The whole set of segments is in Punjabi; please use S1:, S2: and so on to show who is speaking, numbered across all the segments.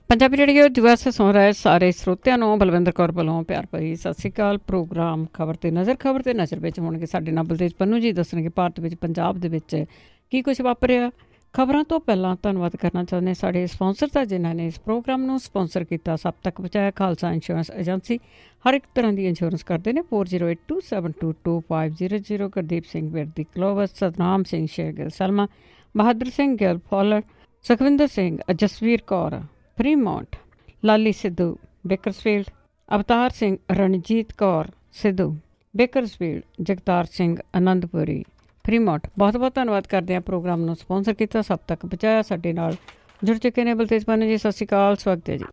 S1: ਪੰਜਾਬੀ ਰੇਡੀਓ ਦਿਵਸ ਸੁਣ ਰਹੇ ਸਾਰੇ ਸਰੋਤਿਆਂ ਨੂੰ ਬਲਵਿੰਦਰ ਕੌਰ ਵੱਲੋਂ ਪਿਆਰ ਭਰੀ ਸਤਿ ਸ਼੍ਰੀ ਅਕਾਲ। ਪ੍ਰੋਗਰਾਮ ਖਬਰ ਤੇ ਨਜ਼ਰ ਵਿੱਚ ਹੋਣਗੇ ਸਾਡੇ ਨਾਲ ਬਲਤੇਜ ਪੰਨੂ ਜੀ ਦੱਸਣਗੇ ਭਾਰਤ ਵਿੱਚ ਪੰਜਾਬ ਦੇ ਵਿੱਚ ਕੀ ਕੁਝ ਵਾਪਰਿਆ। ਖਬਰਾਂ ਤੋਂ ਪਹਿਲਾਂ ਧੰਨਵਾਦ ਕਰਨਾ ਚਾਹੁੰਦੇ ਸਾਡੇ ਸਪਾਂਸਰ ਦਾ ਜਿਨ੍ਹਾਂ ਨੇ ਇਸ ਪ੍ਰੋਗਰਾਮ ਨੂੰ ਸਪਾਂਸਰ ਕੀਤਾ। ਸਭ ਤੱਕ ਪਹੁੰਚਾਇਆ ਖਾਲਸਾ ਇੰਸ਼ੋਰੈਂਸ ਏਜੰਸੀ ਹਰ ਇੱਕ ਤਰ੍ਹਾਂ ਦੀ ਇੰਸ਼ੋਰੈਂਸ ਕਰਦੇ ਨੇ। 4082722500 ਗੁਰਦੀਪ ਸਿੰਘ ਵਿਰਦੀ ਕਲੋਵਸ, ਸਤਨਾਮ ਸਿੰਘ ਸ਼ੇਰਗਿੱਲ ਸਲਮਾ, ਬਹਾਦਰ ਸਿੰਘ ਗਿੱਲ ਫੌਲਰ, ਸੁਖਵਿੰਦਰ ਸਿੰਘ, ਜਸਵੀਰ ਕੌਰ ਫਰੀਮੌਂਟ, ਲਾਲੀ Sidhu Bakersfield, Avtar Singh, Ranjit Kaur Sidhu Bakersfield, Jagtar Singh Anandpuri Fremont. ਬਹੁਤ ਬਹੁਤ ਧੰਨਵਾਦ ਕਰਦੇ ਹਾਂ ਪ੍ਰੋਗਰਾਮ ਨੂੰ ਸਪਾਂਸਰ ਕੀਤਾ, ਸਭ ਤੱਕ ਪਹੁੰਚਾਇਆ। ਸਾਡੇ ਨਾਲ ਜੁੜ ਚੁੱਕੇ ਨੇ ਬਲਤੇਜ ਪੰਨੂ ਜੀ। ਸਤਿ ਸ਼੍ਰੀ ਅਕਾਲ, ਸਵਾਗਤ ਹੈ ਜੀ।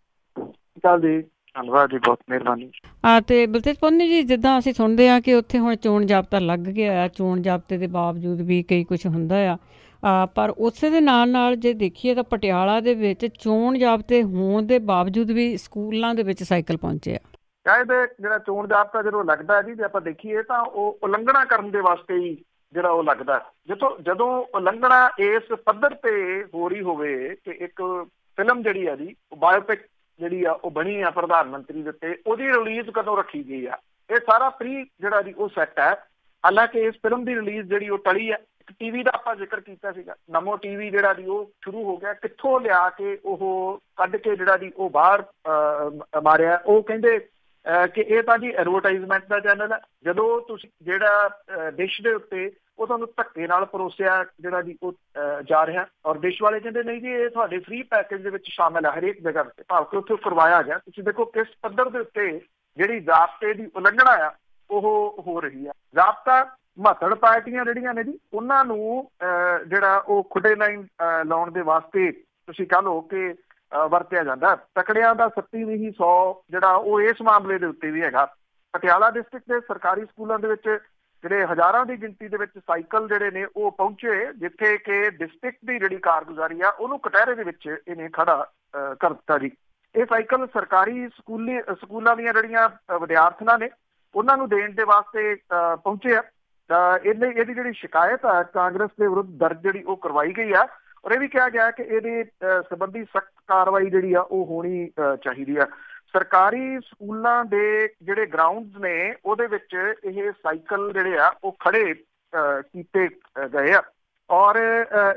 S2: ਧੰਨਵਾਦ ਜੀ, ਬਹੁਤ ਮਿਹਰਬਾਨੀ।
S1: ਅਤੇ ਬਲਤੇਜ ਪੰਨੂ ਜੀ, ਜਿੱਦਾਂ ਅਸੀਂ ਸੁਣਦੇ ਹਾਂ ਕਿ ਉੱਥੇ ਹੁਣ ਚੋਣ ਜਾਬਤਾ ਲੱਗ ਗਿਆ ਆ, ਚੋਣ ਜਾਬਤੇ ਦੇ ਬਾਵਜੂਦ ਵੀ ਕਈ ਕੁਛ ਹੁੰਦਾ ਆ, ਪਰ ਉਸੇ ਦੇ ਨਾਲ ਜੇ ਦੇਖੀਏ ਤਾਂ ਪਟਿਆਲਾ ਦੇ ਵਿੱਚ ਚੋਣ ਜਾਬਤੇ ਹੋਣ ਦੇ ਬਾਵਜੂਦ ਵੀ ਸਕੂਲਾਂ ਦੇ ਵਿੱਚ ਸਾਈਕਲ ਪਹੁੰਚੇ ਆ।
S2: ਸ਼ਾਇਦ ਜਿਹੜਾ ਚੋਣ ਜਾਬਤਾ ਜਦੋਂ ਲੱਗਦਾ ਜੀ, ਜੇ ਆਪਾਂ ਦੇਖੀਏ ਤਾਂ ਉਹ ਉਲੰਘਣਾ ਕਰਨ ਦੇ ਵਾਸਤੇ ਹੀ ਜਿਹੜਾ ਉਹ ਲੱਗਦਾ। ਜਦੋਂ ਉਲੰਘਣਾ ਇਸ ਪੱਧਰ ਤੇ ਹੋ ਰਹੀ ਹੋਵੇ ਕਿ ਇੱਕ ਫਿਲਮ ਜਿਹੜੀ ਆ ਜੀ, ਬਾਇਓਪਿਕ ਜਿਹੜੀ ਆ ਉਹ ਬਣੀ ਆ ਪ੍ਰਧਾਨ ਮੰਤਰੀ ਦੇ ਉੱਤੇ, ਉਹਦੀ ਰਿਲੀਜ਼ ਕਦੋਂ ਰੱਖੀ ਗਈ ਆ, ਇਹ ਸਾਰਾ ਪ੍ਰੀ ਜਿਹੜਾ ਜੀ ਉਹ ਸੈੱਟ ਹੈ। ਹਾਲਾਂਕਿ ਇਸ ਫਿਲਮ ਦੀ ਰਿਲੀਜ਼ ਜਿਹੜੀ ਉਹ ਟਲੀ ਹੈ। ਟੀਵੀ ਦਾ ਆਪਾਂ ਜ਼ਿਕਰ ਕੀਤਾ ਸੀਗਾ, ਨਮੋ ਟੀਵੀ ਜਿਹੜਾ ਦੀ ਉਹ ਸ਼ੁਰੂ ਹੋ ਗਿਆ, ਕਿੱਥੋਂ ਲਿਆ ਕੇ ਉਹ ਕੱਢ ਕੇ ਜਿਹੜਾ ਦੀ ਉਹ ਬਾਹਰ ਮਾਰਿਆ। ਉਹ ਕਹਿੰਦੇ ਕਿ ਇਹ ਤਾਂ ਜੀ ਐਡਵਰਟਾਈਜ਼ਮੈਂਟ ਦਾ ਚੈਨਲ ਹੈ। ਜਦੋਂ ਤੁਸੀਂ ਜਿਹੜਾ ਡਿਸ਼ ਦੇ ਉੱਤੇ ਉਹ ਤੁਹਾਨੂੰ ਧੱਕੇ ਨਾਲ ਪਰੋਸਿਆ ਜਿਹੜਾ ਜੀ ਉਹ ਜਾ ਰਿਹਾ, ਔਰ ਡਿਸ਼ ਵਾਲੇ ਕਹਿੰਦੇ ਨਹੀਂ ਜੀ ਇਹ ਤੁਹਾਡੇ ਫ੍ਰੀ ਪੈਕੇਜ ਦੇ ਵਿੱਚ ਸ਼ਾਮਿਲ ਹੈ ਹਰੇਕ ਜਗ੍ਹਾ ਤੇ, ਭਾਵ ਕਿ ਉੱਥੇ ਕਰਵਾਇਆ ਗਿਆ। ਤੁਸੀਂ ਦੇਖੋ ਕਿਸ ਪੱਧਰ ਦੇ ਉੱਤੇ ਜਿਹੜੀ ਜ਼ਾਬਤੇ ਦੀ ਉਲੰਘਣਾ ਆ ਉਹ ਹੋ ਰਹੀ ਆ। ਜ਼ਾਬਤਾ ਮਹੱਤਵ ਪਾਰਟੀਆਂ ਜਿਹੜੀਆਂ ਨੇ ਜੀ, ਉਹਨਾਂ ਨੂੰ ਜਿਹੜਾ ਉਹ ਖੁੱਡੇ ਲਾਈਨ ਲਾਉਣ ਦੇ ਵਾਸਤੇ ਤੁਸੀਂ ਕਹਿ ਲਓ ਕਿ ਵਰਤਿਆ ਜਾਂਦਾ। ਤਕੜਿਆਂ ਦਾ 37 ਨਹੀਂ 100 ਜਿਹੜਾ ਉਹ ਇਸ ਮਾਮਲੇ ਦੇ ਉੱਤੇ ਵੀ ਹੈਗਾ। ਪਟਿਆਲਾ ਡਿਸਟ੍ਰਿਕਟ ਦੇ ਸਰਕਾਰੀ ਸਕੂਲਾਂ ਦੇ ਵਿੱਚ ਜਿਹੜੇ ਹਜ਼ਾਰਾਂ ਦੀ ਗਿਣਤੀ ਦੇ ਵਿੱਚ ਸਾਈਕਲ ਜਿਹੜੇ ਨੇ ਉਹ ਪਹੁੰਚੇ, ਜਿੱਥੇ ਕਿ ਡਿਸਟ੍ਰਿਕਟ ਦੀ ਜਿਹੜੀ ਕਾਰਗੁਜ਼ਾਰੀ ਆ ਉਹਨੂੰ ਕਟਹਿਰੇ ਦੇ ਵਿੱਚ ਇਹਨੇ ਖੜਾ ਕਰ ਦਿੱਤਾ ਜੀ। ਇਹ ਸਾਈਕਲ ਸਰਕਾਰੀ ਸਕੂਲਾਂ ਦੀਆਂ ਜਿਹੜੀਆਂ ਵਿਦਿਆਰਥਣਾਂ ਨੇ ਉਹਨਾਂ ਨੂੰ ਦੇਣ ਦੇ ਵਾਸਤੇ ਪਹੁੰਚੇ ਆ। ਤਾਂ ਇਹਦੀ ਜਿਹੜੀ ਸ਼ਿਕਾਇਤ ਆ ਕਾਂਗਰਸ ਦੇ ਵਿਰੁੱਧ ਦਰਜ ਜਿਹੜੀ ਉਹ ਕਰਵਾਈ ਗਈ ਆ, ਔਰ ਇਹ ਵੀ ਕਿਹਾ ਗਿਆ ਕਿ ਇਹਦੇ ਸੰਬੰਧੀ ਸਖਤ ਕਾਰਵਾਈ ਜਿਹੜੀ ਆ ਉਹ ਹੋਣੀ ਚਾਹੀਦੀ ਆ। ਸਰਕਾਰੀ ਸਕੂਲਾਂ ਦੇ ਜਿਹੜੇ ਗਰਾਊਂਡਸ ਨੇ ਉਹਦੇ ਵਿੱਚ ਇਹ ਸਾਈਕਲ ਜਿਹੜੇ ਆ ਉਹ ਖੜੇ ਕੀਤੇ ਗਏ ਆ, ਔਰ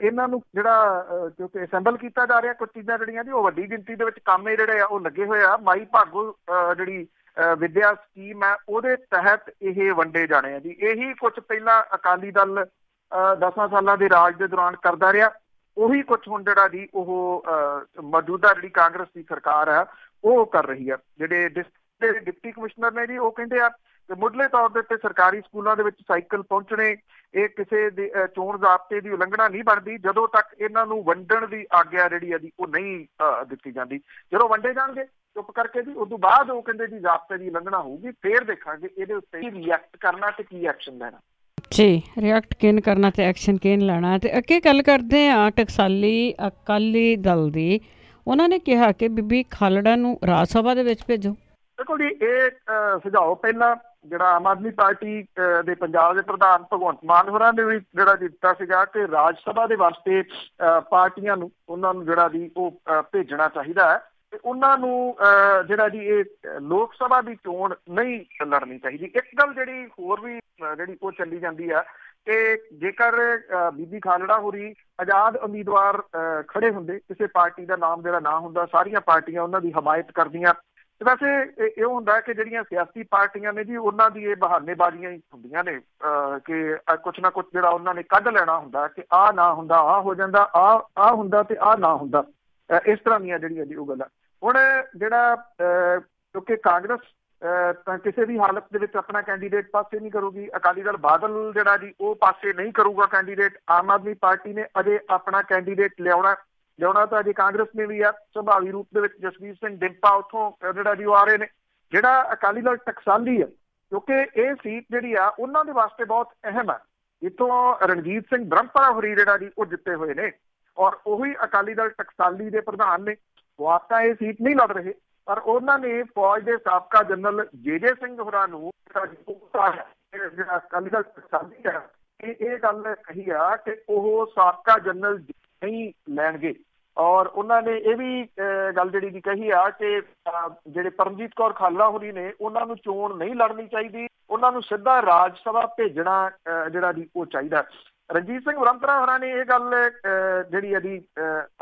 S2: ਇਹਨਾਂ ਨੂੰ ਜਿਹੜਾ ਕਿਉਂਕਿ ਅਸੈਂਬਲ ਕੀਤਾ ਜਾ ਰਿਹਾ, ਕੁਝ ਚੀਜ਼ਾਂ ਜਿਹੜੀਆਂ ਜੀ ਉਹ ਵੱਡੀ ਗਿਣਤੀ ਦੇ ਵਿੱਚ ਕਾਮੇ ਜਿਹੜੇ ਆ ਉਹ ਲੱਗੇ ਹੋਏ ਆ। ਮਾਈ ਭਾਗੋ ਜਿਹੜੀ ਵਿੱਦਿਆ ਸਕੀਮ ਹੈ ਉਹਦੇ ਤਹਿਤ ਇਹ ਵੰਡੇ ਜਾਣੇ ਆ ਜੀ। ਇਹੀ ਕੁਝ ਪਹਿਲਾਂ ਅਕਾਲੀ ਦਲ 10 ਸਾਲਾਂ ਦੇ ਰਾਜ ਦੇ ਦੌਰਾਨ ਕਰਦਾ ਰਿਹਾ, ਉਹੀ ਕੁਝ ਹੁਣ ਜਿਹੜਾ ਜੀ ਉਹ ਮੌਜੂਦਾ ਜਿਹੜੀ ਕਾਂਗਰਸ ਦੀ ਸਰਕਾਰ ਹੈ ਉਹ ਕਰ ਰਹੀ ਹੈ। ਜਿਹੜੇ ਡਿਪਟੀ ਕਮਿਸ਼ਨਰ ਨੇ ਜੀ ਉਹ ਕਹਿੰਦੇ ਆ ਕਿ ਮੁੱਢਲੇ ਤੌਰ ਦੇ ਉੱਤੇ ਸਰਕਾਰੀ ਸਕੂਲਾਂ ਦੇ ਵਿੱਚ ਸਾਈਕਲ ਪਹੁੰਚਣੇ ਇਹ ਕਿਸੇ ਦੇ ਚੋਣ ਜ਼ਾਬਤੇ ਦੀ ਉਲੰਘਣਾ ਨਹੀਂ ਬਣਦੀ ਜਦੋਂ ਤੱਕ ਇਹਨਾਂ ਨੂੰ ਵੰਡਣ ਦੀ ਆਗਿਆ ਜਿਹੜੀ ਹੈ ਜੀ ਉਹ ਨਹੀਂ ਦਿੱਤੀ ਜਾਂਦੀ। ਜਦੋਂ ਵੰਡੇ ਜਾਣਗੇ ਚੁੱਪ ਕਰਕੇ ਜੀ, ਉਦੋਂ ਬਾਅਦ ਉਹ ਕਹਿੰਦੇ ਜੀ ਜ਼ਾਬਤੇ ਦੀ ਉਲੰਘਣਾ ਹੋਊਗੀ, ਫੇਰ ਦੇਖਾਂਗੇ ਇਹਦੇ ਉੱਤੇ ਕੀ ਰਿਐਕਟ ਕਰਨਾ ਤੇ ਕੀ ਐਕਸ਼ਨ ਲੈਣਾ
S1: ਜੀ। ਰਿਐਕਟ ਕਿਨ ਕਰਨਾ ਤੇ ਐਕਸ਼ਨ ਕਿਨ ਲੈਣਾ। ਤੇ ਅੱਗੇ ਗੱਲ ਕਰਦੇ ਹਾਂ ਟਕਸਾਲੀ ਅਕਾਲੀ ਦਲ ਦੀ। ਉਹਨਾਂ ਨੇ ਕਿਹਾ ਕਿ ਬੀਬੀ ਖਾਲੜਾ ਨੂੰ ਰਾਜ ਸਭਾ ਦੇ ਵਿੱਚ ਭੇਜੋ।
S2: ਦੇਖੋ ਜੀ, ਇਹ ਸੁਝਾਅ ਪਹਿਲਾਂ ਜਿਹੜਾ ਆਮ ਆਦਮੀ ਪਾਰਟੀ ਦੇ ਪੰਜਾਬ ਦੇ ਪ੍ਰਧਾਨ ਭਗਵੰਤ ਮਾਨ ਹੋਰਾਂ ਨੇ ਵੀ ਜਿਹੜਾ ਦਿੱਤਾ ਸੀਗਾ ਕਿ ਰਾਜ ਸਭਾ ਦੇ ਵਾਸਤੇ ਪਾਰਟੀਆਂ ਨੂੰ ਉਹਨਾਂ ਨੂੰ ਜਿਹੜਾ ਜੀ ਉਹ ਭੇਜਣਾ ਚਾਹੀਦਾ ਹੈ ਤੇ ਉਹਨਾਂ ਨੂੰ ਜਿਹੜਾ ਜੀ ਇਹ ਲੋਕ ਸਭਾ ਦੀ ਚੋਣ ਨਹੀਂ ਲੜਨੀ ਚਾਹੀਦੀ। ਇੱਕ ਗੱਲ ਜਿਹੜੀ ਹੋਰ ਵੀ ਜਿਹੜੀ ਉਹ ਚੱਲੀ ਜਾਂਦੀ ਆ ਕਿ ਜੇਕਰ ਬੀਬੀ ਖਾਲੜਾ ਹੋਰੀ ਆਜ਼ਾਦ ਉਮੀਦਵਾਰ ਖੜੇ ਹੁੰਦੇ, ਕਿਸੇ ਪਾਰਟੀ ਦਾ ਨਾਮ ਜਿਹੜਾ ਨਾ ਹੁੰਦਾ, ਸਾਰੀਆਂ ਪਾਰਟੀਆਂ ਉਹਨਾਂ ਦੀ ਹਮਾਇਤ ਕਰਦੀਆਂ। ਤੇ ਵੈਸੇ ਇਹ ਹੁੰਦਾ ਕਿ ਜਿਹੜੀਆਂ ਸਿਆਸੀ ਪਾਰਟੀਆਂ ਨੇ ਜੀ ਉਹਨਾਂ ਦੀ ਇਹ ਬਹਾਨੇਬਾਜ਼ੀਆਂ ਹੀ ਹੁੰਦੀਆਂ ਨੇ ਕਿ ਕੁਛ ਨਾ ਕੁਛ ਜਿਹੜਾ ਉਹਨਾਂ ਨੇ ਕੱਢ ਲੈਣਾ ਹੁੰਦਾ ਕਿ ਆਹ ਨਾ ਹੁੰਦਾ ਆਹ ਹੋ ਜਾਂਦਾ, ਆਹ ਹੁੰਦਾ ਤੇ ਆਹ ਨਾ ਹੁੰਦਾ। ਇਸ ਤਰ੍ਹਾਂ ਦੀਆਂ ਜਿਹੜੀਆਂ ਜੀ ਉਹ ਗੱਲਾਂ ਹੁਣ ਜਿਹੜਾ ਕਿਉਂਕਿ ਕਾਂਗਰਸ ਤਾਂ ਕਿਸੇ ਵੀ ਹਾਲਤ ਦੇ ਵਿੱਚ ਆਪਣਾ ਕੈਂਡੀਡੇਟ ਪਾਸੇ ਨਹੀਂ ਕਰੂਗੀ। ਅਕਾਲੀ ਦਲ ਬਾਦਲ ਜਿਹੜਾ ਜੀ ਉਹ ਪਾਸੇ ਨਹੀਂ ਕਰੂਗਾ ਕੈਂਡੀਡੇਟ। ਆਮ ਆਦਮੀ ਪਾਰਟੀ ਨੇ ਅਜੇ ਆਪਣਾ ਕੈਂਡੀਡੇਟ ਲਿਆਉਣਾ ਤਾਂ ਅਜੇ ਕਾਂਗਰਸ ਨੇ ਵੀ ਆ ਸੁਭਾਵੀ ਰੂਪ ਦੇ ਵਿੱਚ। ਜਸਵੀਰ ਸਿੰਘ ਡਿੰਪਾ ਉੱਥੋਂ ਜਿਹੜਾ ਜੀ ਉਹ ਆ ਰਹੇ ਨੇ। ਜਿਹੜਾ ਅਕਾਲੀ ਦਲ ਟਕਸਾਲੀ ਆ, ਕਿਉਂਕਿ ਇਹ ਸੀਟ ਜਿਹੜੀ ਆ ਉਹਨਾਂ ਦੇ ਵਾਸਤੇ ਬਹੁਤ ਅਹਿਮ ਹੈ। ਇੱਥੋਂ ਰਣਜੀਤ ਸਿੰਘ ਬ੍ਰਹਮਪੁਰਾ ਹੋਰੀ ਜਿਹੜਾ ਜੀ ਉਹ ਜਿੱਤੇ ਹੋਏ ਨੇ, ਔਰ ਉਹੀ ਅਕਾਲੀ ਦਲ ਟਕਸਾਲੀ ਦੇ ਪ੍ਰਧਾਨ ਨੇ। ਉਹ ਆਪ ਤਾਂ ਇਹ ਸੀਟ ਨਹੀਂ ਲੜ ਰਹੇ, ਪਰ ਉਹਨਾਂ ਨੇ ਫੌਜ ਦੇ ਸਾਬਕਾ ਜਨਰਲ ਜੇ ਸਿੰਘ ਹੋਰਾਂ ਨੂੰ ਜਿਹੜਾ ਅਕਾਲੀ ਦਲ ਟਕਸਾਲੀ ਹੈ ਇਹ ਗੱਲ ਕਹੀ ਆ ਕਿ ਉਹ ਸਾਬਕਾ ਜਨਰਲ ਨਹੀਂ ਲੈਣਗੇ। ਔਰ ਉਹਨਾਂ ਨੇ ਇਹ ਵੀ ਗੱਲ ਜਿਹੜੀ ਦੀ ਕਹੀ ਆ ਕਿ ਜਿਹੜੇ ਪਰਮਜੀਤ ਕੌਰ ਖਾਲੜਾ ਹੋਰੀ ਨੇ ਉਹਨਾਂ ਨੂੰ ਚੋਣ ਨਹੀਂ ਲੜਨੀ ਚਾਹੀਦੀ, ਉਹਨਾਂ ਨੂੰ ਸਿੱਧਾ ਰਾਜ ਸਭਾ ਭੇਜਣਾ ਜਿਹੜਾ ਦੀ ਉਹ ਚਾਹੀਦਾ। ਰਣਜੀਤ ਸਿੰਘ ਬ੍ਰਹਮਪੁਰਾ ਹੋਰਾਂ ਨੇ ਇਹ ਗੱਲ ਜਿਹੜੀ ਇਹਦੀ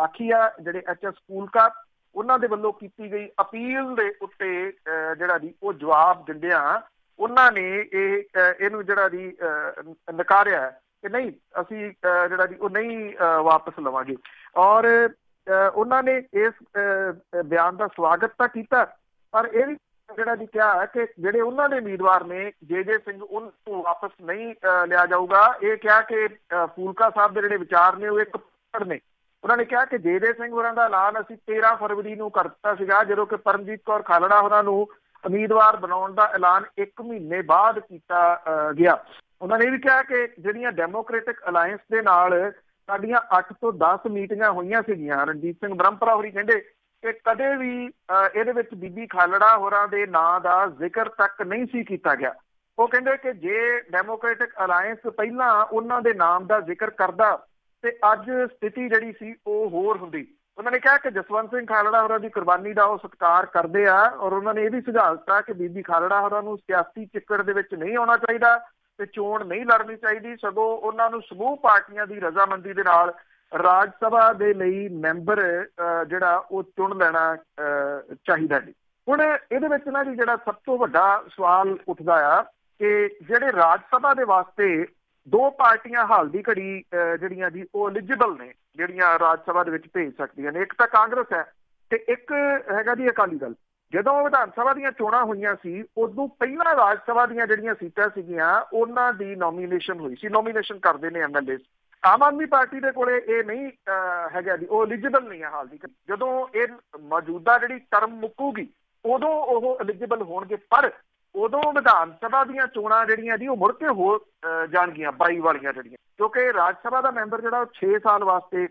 S2: ਆਖੀ ਆ, ਜਿਹੜੇ HS ਫੂਲਕਾ ਉਹਨਾਂ ਦੇ ਵੱਲੋਂ ਕੀਤੀ ਗਈ ਅਪੀਲ ਦੇ ਉੱਤੇ ਜਿਹੜਾ ਦੀ ਉਹ ਜਵਾਬ ਦਿੰਦਿਆਂ ਉਹਨਾਂ ਨੇ ਇਹਨੂੰ ਜਿਹੜਾ ਦੀ ਨਕਾਰਿਆ ਕਿ ਨਹੀਂ ਅਸੀਂ ਜਿਹੜਾ ਦੀ ਉਹ ਨਹੀਂ ਵਾਪਸ ਲਵਾਂਗੇ। ਔਰ ਉਹਨਾਂ ਨੇ ਇਸ ਬਿਆਨ ਦਾ ਸਵਾਗਤ ਤਾਂ ਕੀਤਾ, ਪਰ ਇਹ ਵੀ ਜਿਹੜਾ ਦੀ ਕਿਹਾ ਕਿ ਜਿਹੜੇ ਉਹਨਾਂ ਦੇ ਉਮੀਦਵਾਰ ਨੇ ਜੇ ਸਿੰਘ ਉਹਨੂੰ ਵਾਪਸ ਨਹੀਂ ਲਿਆ ਜਾਊਗਾ। ਇਹ ਕਿਹਾ ਕਿ ਫੂਲਕਾ ਸਾਹਿਬ ਦੇ ਜਿਹੜੇ ਵਿਚਾਰ ਨੇ ਉਹ ਇੱਕ ਨੇ। ਉਹਨਾਂ ਨੇ ਕਿਹਾ ਕਿ ਜੇ ਸਿੰਘ ਹੋਰਾਂ ਦਾ ਐਲਾਨ ਅਸੀਂ 13 ਫਰਵਰੀ ਨੂੰ ਕਰ ਦਿੱਤਾ ਸੀਗਾ, ਜਦੋਂ ਕਿ ਪਰਮਜੀਤ ਕੌਰ ਖਾਲੜਾ ਹੋਰਾਂ ਨੂੰ ਉਮੀਦਵਾਰ ਬਣਾਉਣ ਦਾ ਐਲਾਨ 1 ਮਹੀਨੇ ਬਾਅਦ ਕੀਤਾ ਗਿਆ। ਉਹਨਾਂ ਨੇ ਇਹ ਵੀ ਕਿਹਾ ਕਿ ਜਿਹੜੀਆਂ ਡੈਮੋਕ੍ਰੈਟਿਕ ਅਲਾਇੰਸ ਦੇ ਨਾਲ ਸਾਡੀਆਂ 8 ਤੋਂ 10 ਮੀਟਿੰਗਾਂ ਹੋਈਆਂ ਸੀਗੀਆਂ। ਰਣਜੀਤ ਸਿੰਘ ਬ੍ਰਹਮਪੁਰਾ ਹੋਰੀ ਕਹਿੰਦੇ ਕਿ ਕਦੇ ਵੀ ਇਹਦੇ ਵਿੱਚ ਬੀਬੀ ਖਾਲੜਾ ਹੋਰਾਂ ਦੇ ਨਾਂ ਦਾ ਜ਼ਿਕਰ ਤੱਕ ਨਹੀਂ ਸੀ ਕੀਤਾ ਗਿਆ। ਉਹ ਕਹਿੰਦੇ ਕਿ ਜੇ ਡੈਮੋਕ੍ਰੈਟਿਕ ਅਲਾਇੰਸ ਪਹਿਲਾਂ ਉਹਨਾਂ ਦੇ ਨਾਮ ਦਾ ਜ਼ਿਕਰ ਕਰਦਾ ਤੇ ਅੱਜ ਸਥਿਤੀ ਜਿਹੜੀ ਸੀ ਉਹ ਹੋਰ ਹੁੰਦੀ। ਉਹਨਾਂ ਨੇ ਕਿਹਾ ਕਿ ਜਸਵੰਤ ਸਿੰਘ ਖਾਲੜਾ ਹੋਰਾਂ ਦੀ ਕੁਰਬਾਨੀ ਦਾ ਉਹ ਸਤਿਕਾਰ ਕਰਦੇ ਆ, ਔਰ ਉਹਨਾਂ ਨੇ ਇਹ ਵੀ ਸੁਝਾਅ ਦਿੱਤਾ ਕਿ ਬੀਬੀ ਖਾਲੜਾ ਹੋਰਾਂ ਨੂੰ ਸਿਆਸੀ ਚਿੱਕੜ ਦੇ ਵਿੱਚ ਨਹੀਂ ਆਉਣਾ ਚਾਹੀਦਾ ਤੇ ਚੋਣ ਨਹੀਂ ਲੜਨੀ ਚਾਹੀਦੀ, ਸਗੋਂ ਉਹਨਾਂ ਨੂੰ ਸਮੂਹ ਪਾਰਟੀਆਂ ਦੀ ਰਜ਼ਾਮੰਦੀ ਦੇ ਨਾਲ ਰਾਜ ਸਭਾ ਦੇ ਲਈ ਮੈਂਬਰ ਜਿਹੜਾ ਉਹ ਚੁਣ ਲੈਣਾ ਚਾਹੀਦਾ ਜੀ। ਹੁਣ ਇਹਦੇ ਵਿੱਚ ਨਾ ਜੀ ਜਿਹੜਾ ਸਭ ਤੋਂ ਵੱਡਾ ਸਵਾਲ ਉੱਠਦਾ ਆ ਕਿ ਜਿਹੜੇ ਰਾਜ ਸਭਾ ਦੇ ਵਾਸਤੇ 2 ਪਾਰਟੀਆਂ ਹਾਲ ਦੀ ਘੜੀ ਜਿਹੜੀਆਂ ਜੀ ਉਹ ਐਲੀਜੀਬਲ ਨੇ, ਜਿਹੜੀਆਂ ਰਾਜ ਸਭਾ ਦੇ ਵਿੱਚ ਭੇਜ ਸਕਦੀਆਂ ਨੇ, ਇੱਕ ਤਾਂ ਕਾਂਗਰਸ ਹੈ ਤੇ ਇੱਕ ਹੈਗਾ ਜੀ ਅਕਾਲੀ ਦਲ। ਜਦੋਂ ਵਿਧਾਨ ਸਭਾ ਦੀਆਂ ਚੋਣਾਂ ਹੋਈਆਂ ਸੀ ਉਦੋਂ ਪਹਿਲਾਂ ਰਾਜ ਸਭਾ ਦੀਆਂ ਜਿਹੜੀਆਂ ਸੀਟਾਂ ਸੀਗੀਆਂ ਉਹਨਾਂ ਦੀ ਨੋਮੀਨੇਸ਼ਨ ਹੋਈ ਸੀ, ਨੋਮੀਨੇਸ਼ਨ ਕਰਦੇ ਨੇ MLA। ਆਮ ਆਦਮੀ ਪਾਰਟੀ ਦੇ ਕੋਲੇ ਇਹ ਨਹੀਂ ਹੈਗਾ ਜੀ, ਉਹ ਐਲੀਜੀਬਲ ਨਹੀਂ ਹੈ ਹਾਲ ਦੀ। ਜਦੋਂ ਇਹ ਮੌਜੂਦਾ ਜਿਹੜੀ ਟਰਮ ਮੁੱਕੂਗੀ ਉਦੋਂ ਉਹ ਐਲੀਜੀਬਲ ਹੋਣਗੇ, ਪਰ ਉਦੋਂ ਵਿਧਾਨ ਸਭਾ ਦੀਆਂ ਚੋਣਾਂ ਜਿਹੜੀਆਂ ਜੀ ਉਹ ਮੁੜ ਕੇ ਹੋ ਜਾਣਗੀਆਂ 22 ਵਾਲੀਆਂ ਜਿਹੜੀਆਂ, ਕਿਉਂਕਿ ਰਾਜ ਸਭਾ ਦਾ ਮੈਂਬਰ ਜਿਹੜਾ ਉਹ 6 ਸਾਲ ਵਾਸਤੇ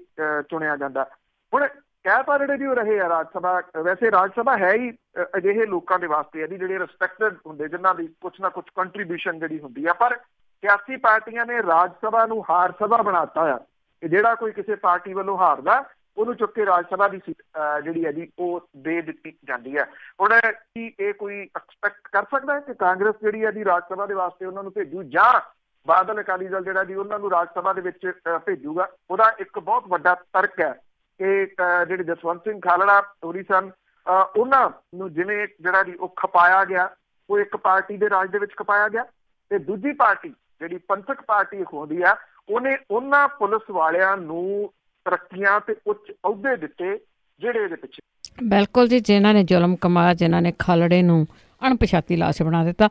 S2: ਚੁਣਿਆ ਜਾਂਦਾ। ਹੁਣ ਕਹਿ ਤਾਂ ਜਿਹੜੇ ਜੀ ਉਹ ਰਹੇ ਆ ਰਾਜ ਸਭਾ, ਵੈਸੇ ਰਾਜ ਸਭਾ ਹੈ ਹੀ ਅਜਿਹੇ ਲੋਕਾਂ ਦੇ ਵਾਸਤੇ ਹੈ ਜੀ ਜਿਹੜੇ ਰਿਸਪੈਕਟਡ ਹੁੰਦੇ, ਜਿਨ੍ਹਾਂ ਦੀ ਕੁਛ ਨਾ ਕੁਛ ਕੰਟਰੀਬਿਊਸ਼ਨ ਜਿਹੜੀ ਹੁੰਦੀ ਆ। ਪਰ ਸਿਆਸੀ ਪਾਰਟੀਆਂ ਨੇ ਰਾਜ ਸਭਾ ਨੂੰ ਹਾਰ ਸਭਾ ਬਣਾਤਾ ਆ ਕਿ ਜਿਹੜਾ ਕੋਈ ਕਿਸੇ ਪਾਰਟੀ ਵੱਲੋਂ ਹਾਰਦਾ ਉਹਨੂੰ ਚੁੱਕ ਕੇ ਰਾਜ ਸਭਾ ਦੀ ਸੀਟ ਜਿਹੜੀ ਹੈ ਜੀ ਉਹ ਦੇ ਦਿੱਤੀ ਜਾਂਦੀ ਹੈ। ਹੁਣ ਕੀ ਇਹ ਕੋਈ ਐਕਸਪੈਕਟ ਕਰ ਸਕਦਾ ਹੈ ਕਿ ਕਾਂਗਰਸ ਜਿਹੜੀ ਹੈ ਜੀ ਰਾਜ ਸਭਾ ਦੇ ਵਾਸਤੇ ਉਹਨਾਂ ਨੂੰ ਭੇਜੂ, ਜਾਂ ਬਾਦਲ ਅਕਾਲੀ ਦਲ ਜਿਹੜਾ ਜੀ ਉਹਨਾਂ ਨੂੰ ਰਾਜ ਸਭਾ ਦੇ ਵਿੱਚ ਭੇਜੂਗਾ? ਉਹਦਾ ਇੱਕ ਬਹੁਤ ਵੱਡਾ ਤਰਕ ਹੈ ਕਿ ਜਿਹੜੇ ਜਸਵੰਤ ਸਿੰਘ ਖਾਲੜਾ ਹੋਰੀ ਸਨ ਉਹਨਾਂ ਨੂੰ ਜਿਵੇਂ ਜਿਹੜਾ ਜੀ ਉਹ ਖਪਾਇਆ ਗਿਆ, ਉਹ ਇੱਕ ਪਾਰਟੀ ਦੇ ਰਾਜ ਦੇ ਵਿੱਚ ਖਪਾਇਆ ਗਿਆ, ਤੇ ਦੂਜੀ ਪਾਰਟੀ ਜਿਹੜੀ ਪੰਥਕ ਪਾਰਟੀ ਹੁੰਦੀ ਆ ਉਹਨੇ ਉਹਨਾਂ ਪੁਲਿਸ ਵਾਲਿਆਂ ਨੂੰ ਤਰੱਕੀਆਂ ਤੇ ਉੱਚ ਅਹੁਦੇ ਦਿੱਤੇ ਜਿਹੜੇ ਇਹਦੇ ਪਿੱਛੇ।
S1: ਬਿਲਕੁਲ ਜੀ, ਜਿਨ੍ਹਾਂ ਨੇ ਜ਼ੁਲਮ ਕਮਾਇਆ, ਜਿਨ੍ਹਾਂ ਨੇ ਖਾਲੜੇ ਨੂੰ ਅਣਪਛਾਤੀ ਲਾਸ਼ ਬਣਾ ਦਿੱਤਾ।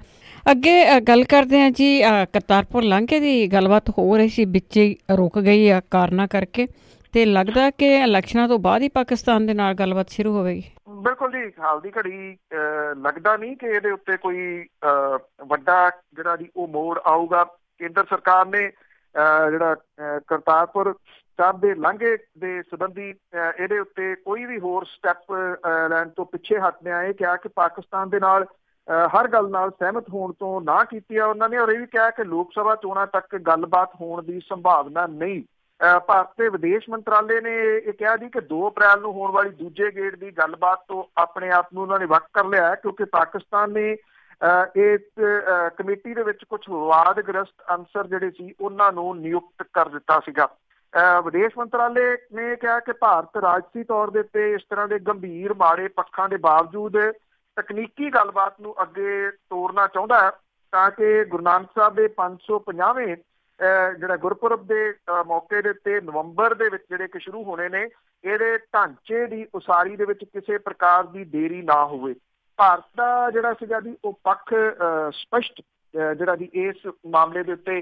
S1: ਅੱਗੇ ਗੱਲ ਕਰਦੇ ਹਾਂ ਜੀ, ਕਰਤਾਰਪੁਰ ਲਾਂਘੇ ਦੀ ਗੱਲਬਾਤ ਹੋ ਰਹੀ ਸੀ, ਵਿੱਚ ਹੀ ਰੁਕ ਗਈ ਆ ਕਾਰਨਾਂ ਕਰਕੇ, ਤੇ ਲੱਗਦਾ ਕਿ ਇਲੈਕਸ਼ਨਾਂ ਤੋਂ ਬਾਅਦ ਹੀ ਪਾਕਿਸਤਾਨ ਦੇ ਨਾਲ ਗੱਲਬਾਤ ਸ਼ੁਰੂ ਹੋਵੇਗੀ।
S2: ਬਿਲਕੁਲ ਜੀ, ਹਾਲ ਦੀ ਘੜੀ ਲੱਗਦਾ ਨਹੀਂ ਕਿ ਇਹਦੇ ਉੱਤੇ ਕੋਈ ਵੱਡਾ ਜਿਹੜਾ ਜੀ ਉਹ ਮੋੜ ਆਊਗਾ। ਕੇਂਦਰ ਸਰਕਾਰ ਨੇ ਜਿਹੜਾ ਕਰਤਾਰਪੁਰ ਸਾਹਿਬ ਦੇ ਲਾਂਘੇ ਦੇ ਸੰਬੰਧੀ ਇਹਦੇ ਉੱਤੇ ਕੋਈ ਵੀ ਹੋਰ ਸਟੈਪ ਲੈਣ ਤੋਂ ਪਿੱਛੇ ਹਟਦਿਆਂ ਇਹ ਕਿਹਾ ਕਿ ਪਾਕਿਸਤਾਨ ਦੇ ਨਾਲ ਹਰ ਗੱਲ ਨਾਲ ਸਹਿਮਤ ਹੋਣ ਤੋਂ ਨਾ ਕੀਤੀ ਆ ਉਹਨਾਂ ਨੇ, ਔਰ ਇਹ ਵੀ ਕਿਹਾ ਕਿ ਲੋਕ ਸਭਾ ਚੋਣਾਂ ਤੱਕ ਗੱਲਬਾਤ ਹੋਣ ਦੀ ਸੰਭਾਵਨਾ ਨਹੀਂ। ਭਾਰਤ ਦੇ ਵਿਦੇਸ਼ ਮੰਤਰਾਲੇ ਨੇ ਇਹ ਕਿਹਾ ਜੀ ਕਿ 2 ਅਪ੍ਰੈਲ ਨੂੰ ਹੋਣ ਵਾਲੀ ਦੂਜੇ ਗੇੜ ਦੀ ਗੱਲਬਾਤ ਤੋਂ ਆਪਣੇ ਆਪ ਨੂੰ ਉਹਨਾਂ ਨੇ ਵੱਖ ਕਰ ਲਿਆ, ਕਿਉਂਕਿ ਪਾਕਿਸਤਾਨ ਨੇ ਇਸ ਕਮੇਟੀ ਦੇ ਵਿੱਚ ਕੁਝ ਵਿਵਾਦਗ੍ਰਸਤ ਅਨਸਰ ਜਿਹੜੇ ਸੀ ਉਹਨਾਂ ਨੂੰ ਨਿਯੁਕਤ ਕਰ ਦਿੱਤਾ ਸੀਗਾ। ਵਿਦੇਸ਼ ਮੰਤਰਾਲੇ ਨੇ ਕਿਹਾ ਕਿ ਭਾਰਤ ਰਾਜਸੀ ਤੌਰ ਦੇ ਉੱਤੇ ਇਸ ਤਰ੍ਹਾਂ ਦੇ ਗੰਭੀਰ ਮਾੜੇ ਪੱਖਾਂ ਦੇ ਬਾਵਜੂਦ ਤਕਨੀਕੀ ਗੱਲਬਾਤ ਨੂੰ ਅੱਗੇ ਤੋਰਨਾ ਚਾਹੁੰਦਾ ਹੈ, ਤਾਂ ਕਿ ਗੁਰੂ ਨਾਨਕ ਸਾਹਿਬ ਦੇ 550ਵੇਂ ਜਿਹੜਾ ਗੁਰਪੁਰਬ ਦੇ ਮੌਕੇ ਦੇ ਉੱਤੇ ਨਵੰਬਰ ਦੇ ਵਿੱਚ ਜਿਹੜੇ ਕਿ ਸ਼ੁਰੂ ਹੋਣੇ ਨੇ, ਇਹਦੇ ਢਾਂਚੇ ਦੀ ਉਸਾਰੀ ਦੇ ਵਿੱਚ ਕਿਸੇ ਪ੍ਰਕਾਰ ਦੀ ਦੇਰੀ ਨਾ ਹੋਵੇ। ਭਾਰਤ ਦਾ ਜਿਹੜਾ ਸੀਗਾ ਜੀ ਉਹ ਪੱਖ ਸਪਸ਼ਟ ਜਿਹੜਾ ਜੀ ਇਸ ਮਾਮਲੇ ਦੇ ਉੱਤੇ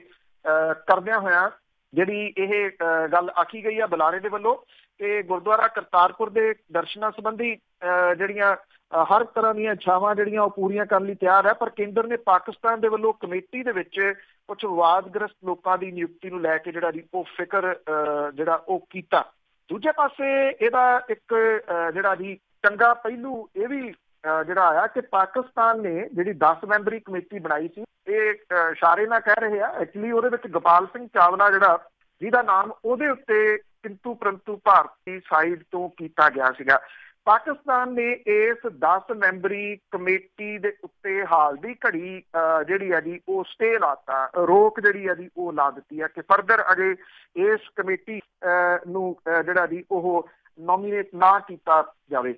S2: ਕਰਦਿਆਂ ਹੋਇਆ ਜਿਹੜੀ ਇਹ ਗੱਲ ਆਖੀ ਗਈ ਆ ਬੁਲਾਰੇ ਦੇ ਵੱਲੋਂ ਕਿ ਗੁਰਦੁਆਰਾ ਕਰਤਾਰਪੁਰ ਦੇ ਦਰਸ਼ਨਾਂ ਸੰਬੰਧੀ ਜਿਹੜੀਆਂ ਹਰ ਤਰ੍ਹਾਂ ਦੀਆਂ ਇੱਛਾਵਾਂ ਜਿਹੜੀਆਂ ਉਹ ਪੂਰੀਆਂ ਕਰਨ ਲਈ ਤਿਆਰ ਹੈ, ਪਰ ਕੇਂਦਰ ਨੇ ਪਾਕਿਸਤਾਨ ਦੇ ਵੱਲੋਂ ਕਮੇਟੀ ਦੇ ਵਿੱਚ ਕੁਝ ਵਿਵਾਦਗ੍ਰਸਤ ਲੋਕਾਂ ਦੀ ਨਿਯੁਕਤੀ ਨੂੰ ਲੈ ਕੇ ਜਿਹੜਾ ਜੀ ਉਹ ਫਿਕਰ ਜਿਹੜਾ ਉਹ ਕੀਤਾ। ਦੂਜੇ ਪਾਸੇ ਇਹਦਾ ਇੱਕ ਜਿਹੜਾ ਜੀ ਚੰਗਾ ਪਹਿਲੂ ਇਹ ਵੀ ਜਿਹੜਾ ਆਇਆ ਕਿ ਪਾਕਿਸਤਾਨ ਨੇ ਜਿਹੜੀ 10 ਮੈਂਬਰੀ ਕਮੇਟੀ ਬਣਾਈ ਸੀ, ਇਹ ਇਸ਼ਾਰੇ ਨਾਲ ਕਹਿ ਰਹੇ ਆ, ਐਕਚੁਅਲੀ ਉਹਦੇ ਵਿੱਚ ਗੋਪਾਲ ਸਿੰਘ ਚਾਵਲਾ ਜਿਹੜਾ ਜਿਹਦਾ ਨਾਮ ਉਹਦੇ ਉੱਤੇ ਕਿੰਤੂ ਪ੍ਰੰਤੂ ਭਾਰਤੀ ਸਾਈਡ ਤੋਂ ਕੀਤਾ ਗਿਆ ਸੀਗਾ। ਪਾਕਿਸਤਾਨ ਨੇ ਇਸ 10 ਮੈਂਬਰੀ ਕਮੇਟੀ ਦੇ ਉੱਤੇ ਹਾਲ ਦੀ ਘੜੀ ਜਿਹੜੀ ਹੈ ਜੀ ਉਹ ਸਟੇ ਲਾਤਾ, ਰੋਕ ਜਿਹੜੀ ਹੈ ਜੀ ਉਹ ਲਾ ਦਿੱਤੀ ਹੈ ਕਿ ਫਰਦਰ ਅਜੇ ਇਸ ਕਮੇਟੀ ਨੂੰ ਜਿਹੜਾ ਜੀ ਉਹ ਨੋਮੀਨੇਟ ਨਾ ਕੀਤਾ ਜਾਵੇ।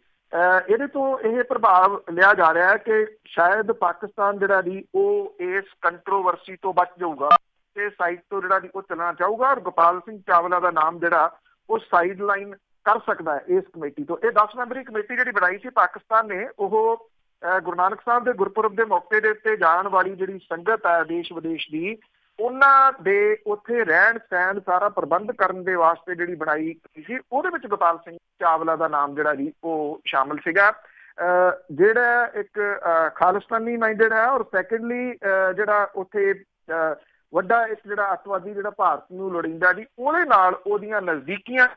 S2: ਇਹਦੇ ਤੋਂ ਇਹ ਪ੍ਰਭਾਵ ਲਿਆ ਜਾ ਰਿਹਾ ਹੈ ਕਿ ਸ਼ਾਇਦ ਪਾਕਿਸਤਾਨ ਜਿਹੜਾ ਜੀ ਉਹ ਇਸ ਕੰਟਰੋਵਰਸੀ ਤੋਂ ਬਚ ਜਾਊਗਾ ਤੇ ਸਾਈਡ ਤੋਂ ਜਿਹੜਾ ਜੀ ਉਹ ਚੱਲਣਾ ਚਾਹੂਗਾ, ਔਰ ਗੋਪਾਲ ਸਿੰਘ ਚਾਵਲਾ ਦਾ ਨਾਮ ਜਿਹੜਾ ਉਹ ਸਾਈਡ ਲਾਈਨ ਕਰ ਸਕਦਾ ਹੈ ਇਸ ਕਮੇਟੀ ਤੋਂ। ਇਹ 10 ਮੈਂਬਰੀ ਕਮੇਟੀ ਜਿਹੜੀ ਬਣਾਈ ਸੀ ਪਾਕਿਸਤਾਨ ਨੇ, ਉਹ ਗੁਰੂ ਨਾਨਕ ਸਾਹਿਬ ਦੇ ਗੁਰਪੁਰਬ ਦੇ ਮੌਕੇ ਦੇ ਉੱਤੇ ਜਾਣ ਵਾਲੀ ਜਿਹੜੀ ਸੰਗਤ ਹੈ ਦੇਸ਼ ਵਿਦੇਸ਼ ਦੀ, ਉਹਨਾਂ ਦੇ ਉੱਥੇ ਰਹਿਣ ਸਹਿਣ ਸਾਰਾ ਪ੍ਰਬੰਧ ਕਰਨ ਦੇ ਵਾਸਤੇ ਜਿਹੜੀ ਬਣਾਈ ਸੀ, ਉਹਦੇ ਵਿੱਚ ਗੋਪਾਲ ਸਿੰਘ ਚਾਵਲਾ ਦਾ ਨਾਮ ਜਿਹੜਾ ਜੀ ਉਹ ਸ਼ਾਮਲ ਸੀਗਾ, ਜਿਹੜਾ ਇੱਕ ਖਾਲਿਸਤਾਨੀ ਮਾਈਂਡਡ ਹੈ, ਔਰ ਸੈਕੰਡਲੀ ਜਿਹੜਾ ਉੱਥੇ ਵੱਡਾ ਇੱਕ ਜਿਹੜਾ ਅੱਤਵਾਦੀ ਜਿਹੜਾ ਭਾਰਤ ਨੂੰ ਲੋੜੀਂਦਾ ਜੀ, ਉਹਦੇ ਨਾਲ ਉਹਦੀਆਂ ਨਜ਼ਦੀਕੀਆਂ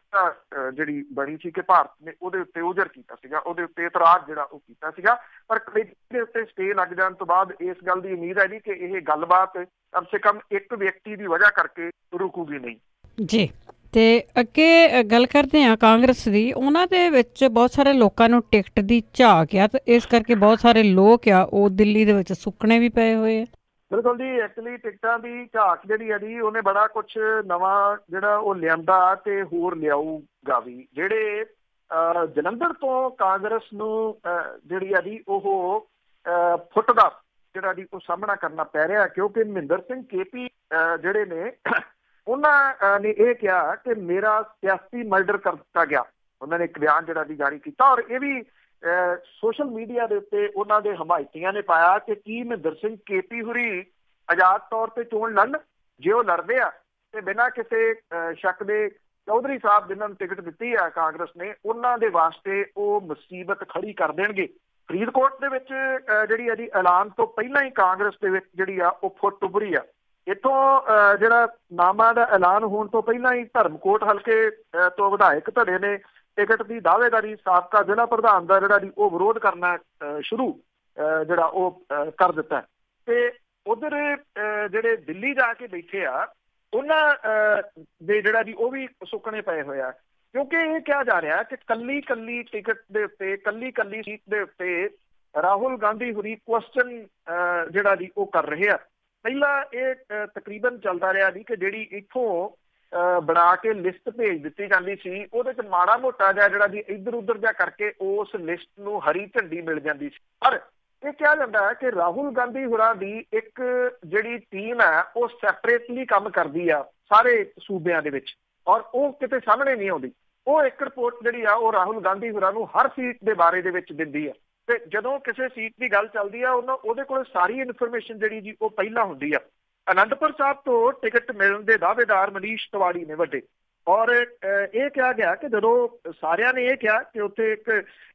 S2: ਜਿਹੜੀ ਬਣੀ ਸੀ ਕਿ ਭਾਰਤ ਨੇ ਉਹਦੇ ਉੱਤੇ ਉਜਰ ਕੀਤਾ ਸੀਗਾ, ਉਹਦੇ ਉੱਤੇ ਇਤਰਾਜ਼ ਜਿਹੜਾ ਉਹ ਕੀਤਾ ਸੀਗਾ। ਪਰ ਕਮੇਟੀ ਦੇ ਉੱਤੇ ਸਟੇ ਲੱਗ ਜਾਣ ਤੋਂ ਬਾਅਦ ਇਸ ਗੱਲ ਦੀ ਉਮੀਦ ਹੈ ਜੀ ਕਿ ਇਹ ਗੱਲਬਾਤ ਕਮ ਸੇ ਕਮ ਇੱਕ ਵਿਅਕਤੀ ਦੀ ਵਜ੍ਹਾ ਕਰਕੇ ਰੁਕੂਗੀ ਨਹੀਂ ਜੀ।
S1: ਤੇ ਅੱਗੇ ਗੱਲ ਕਰਦੇ ਹਾਂ ਕਾਂਗਰਸ ਦੀ। ਉਹਨਾਂ ਦੇ ਵਿੱਚ ਬਹੁਤ ਸਾਰੇ ਲੋਕਾਂ ਨੂੰ ਟਿਕਟ ਦੀ ਝਾਕ ਆ, ਤੇ ਇਸ ਕਰਕੇ ਬਹੁਤ ਸਾਰੇ ਲੋਕ ਆ ਉਹ ਦਿੱਲੀ ਦੇ ਵਿੱਚ ਸੁੱਕਣੇ ਵੀ ਪਏ ਹੋਏ ਆ।
S2: ਬਿਲਕੁਲ ਜੀ, ਐਕਚੁਅਲੀ ਟਿਕਟਾਂ ਦੀ ਝਾਕ ਜਿਹੜੀ ਹੈ ਜੀ ਉਹਨੇ ਬੜਾ ਕੁਛ ਨਵਾਂ ਜਿਹੜਾ ਉਹ ਲਿਆਂਦਾ ਤੇ ਹੋਰ ਲਿਆਊਗਾ ਵੀ। ਜਿਹੜੇ ਜਲੰਧਰ ਤੋਂ ਕਾਂਗਰਸ ਨੂੰ ਜਿਹੜੀ ਹੈ ਜੀ ਉਹ ਫੁੱਟ ਦਾ ਜਿਹੜਾ ਜੀ ਉਹ ਸਾਹਮਣਾ ਕਰਨਾ ਪੈ ਰਿਹਾ, ਕਿਉਂਕਿ ਮਹਿੰਦਰ ਸਿੰਘ KP ਜਿਹੜੇ ਨੇ ਉਹਨਾਂ ਨੇ ਇਹ ਕਿਹਾ ਕਿ ਮੇਰਾ ਸਿਆਸੀ ਮਰਡਰ ਕਰ ਦਿੱਤਾ ਗਿਆ। ਉਹਨਾਂ ਨੇ ਇੱਕ ਬਿਆਨ ਜਿਹੜਾ ਜੀ ਜਾਰੀ ਕੀਤਾ, ਔਰ ਇਹ ਵੀ ਸੋਸ਼ਲ ਮੀਡੀਆ ਦੇ ਉੱਤੇ ਉਹਨਾਂ ਦੇ ਹਮਾਇਤੀਆਂ ਨੇ ਪਾਇਆ ਕਿ ਕੀ ਮਹਿੰਦਰ ਸਿੰਘ KP ਹੁਰੀ ਆਜ਼ਾਦ ਤੌਰ ਤੇ ਚੋਣ ਲੜਨ? ਜੇ ਉਹ ਲੜਦੇ ਆ ਤੇ ਬਿਨਾਂ ਕਿਸੇ ਸ਼ੱਕ ਦੇ ਚੌਧਰੀ ਸਾਹਿਬ ਜਿਨ੍ਹਾਂ ਨੂੰ ਟਿਕਟ ਦਿੱਤੀ ਆ ਕਾਂਗਰਸ ਨੇ, ਉਹਨਾਂ ਦੇ ਵਾਸਤੇ ਉਹ ਮੁਸੀਬਤ ਖੜੀ ਕਰ ਦੇਣਗੇ। ਫਰੀਦਕੋਟ ਦੇ ਵਿੱਚ ਜਿਹੜੀ ਆ ਜੀ ਐਲਾਨ ਤੋਂ ਪਹਿਲਾਂ ਹੀ ਕਾਂਗਰਸ ਦੇ ਵਿੱਚ ਜਿਹੜੀ ਆ ਉਹ ਫੁੱਟ ਉੱਭਰੀ ਆ। ਇੱਥੋਂ ਜਿਹੜਾ ਨਾਮਾਂ ਦਾ ਐਲਾਨ ਹੋਣ ਤੋਂ ਪਹਿਲਾਂ ਹੀ ਧਰਮਕੋਟ ਹਲਕੇ ਤੋਂ ਵਿਧਾਇਕ ਧੜੇ ਨੇ ਟਿਕਟ ਦੀ ਦਾਅਵੇਦਾਰੀ ਸਾਬਕਾ ਜ਼ਿਲ੍ਹਾ ਪ੍ਰਧਾਨ ਦਾ ਜਿਹੜਾ ਜੀ ਉਹ ਵਿਰੋਧ ਕਰਨਾ ਸ਼ੁਰੂ ਜਿਹੜਾ ਉਹ ਕਰ ਦਿੱਤਾ। ਤੇ ਉਧਰ ਜਿਹੜੇ ਦਿੱਲੀ ਜਾ ਕੇ ਬੈਠੇ ਆ ਉਹਨਾਂ ਦੇ ਜਿਹੜਾ ਜੀ ਉਹ ਵੀ ਸੁੱਕਣੇ ਪਏ ਹੋਏ ਆ, ਕਿਉਂਕਿ ਇਹ ਕਿਹਾ ਜਾ ਰਿਹਾ ਕਿ ਕੱਲੀ ਟਿਕਟ ਦੇ ਉੱਤੇ ਕੱਲੀ ਸੀਟ ਦੇ ਉੱਤੇ ਰਾਹੁਲ ਗਾਂਧੀ ਹੁਰੀ ਕੁਐਸਚਨ ਜਿਹੜਾ ਜੀ ਉਹ ਕਰ ਰਹੇ ਆ। ਪਹਿਲਾਂ ਇਹ ਤਕਰੀਬਨ ਚੱਲਦਾ ਰਿਹਾ ਜੀ ਕਿ ਜਿਹੜੀ ਇੱਥੋਂ ਬਣਾ ਕੇ ਲਿਸਟ ਭੇਜ ਦਿੱਤੀ ਜਾਂਦੀ ਸੀ, ਉਹਦੇ ਚ ਮਾੜਾ ਮੋਟਾ ਜਿਹਾ ਜਿਹੜਾ ਜੀ ਇੱਧਰ ਉੱਧਰ ਜਿਹਾ ਕਰਕੇ ਉਸ ਲਿਸਟ ਨੂੰ ਹਰੀ ਝੰਡੀ ਮਿਲ ਜਾਂਦੀ ਸੀ। ਪਰ ਇਹ ਕਿਹਾ ਜਾਂਦਾ ਹੈ ਕਿ ਰਾਹੁਲ ਗਾਂਧੀ ਹੋਰਾਂ ਦੀ ਇੱਕ ਜਿਹੜੀ ਟੀਮ ਹੈ ਉਹ ਸੈਪਰੇਟਲੀ ਕੰਮ ਕਰਦੀ ਆ ਸਾਰੇ ਸੂਬਿਆਂ ਦੇ ਵਿੱਚ, ਔਰ ਉਹ ਕਿਤੇ ਸਾਹਮਣੇ ਨਹੀਂ ਆਉਂਦੀ। ਉਹ ਇੱਕ ਰਿਪੋਰਟ ਜਿਹੜੀ ਆ ਉਹ ਰਾਹੁਲ ਗਾਂਧੀ ਹੋਰਾਂ ਨੂੰ ਹਰ ਸੀਟ ਦੇ ਬਾਰੇ ਦੇ ਵਿੱਚ ਦਿੰਦੀ ਆ, ਤੇ ਜਦੋਂ ਕਿਸੇ ਸੀਟ ਦੀ ਗੱਲ ਚੱਲਦੀ ਆ ਉਹਦੇ ਕੋਲ ਸਾਰੀ ਇਨਫੋਰਮੇਸ਼ਨ ਜਿਹੜੀ ਜੀ ਉਹ ਪਹਿਲਾਂ ਹੁੰਦੀ ਆ। ਅਨੰਦਪੁਰ ਸਾਹਿਬ ਤੋਂ ਟਿਕਟ ਮਿਲਣ ਦੇ ਦਾਅਵੇਦਾਰ ਮਨੀਸ਼ ਤਿਵਾੜੀ ਨੇ ਵੱਡੇ, ਔਰ ਇਹ ਕਿਹਾ ਗਿਆ ਕਿ ਜਦੋਂ ਸਾਰਿਆਂ ਨੇ ਇਹ ਕਿਹਾ ਕਿ ਉੱਥੇ ਇੱਕ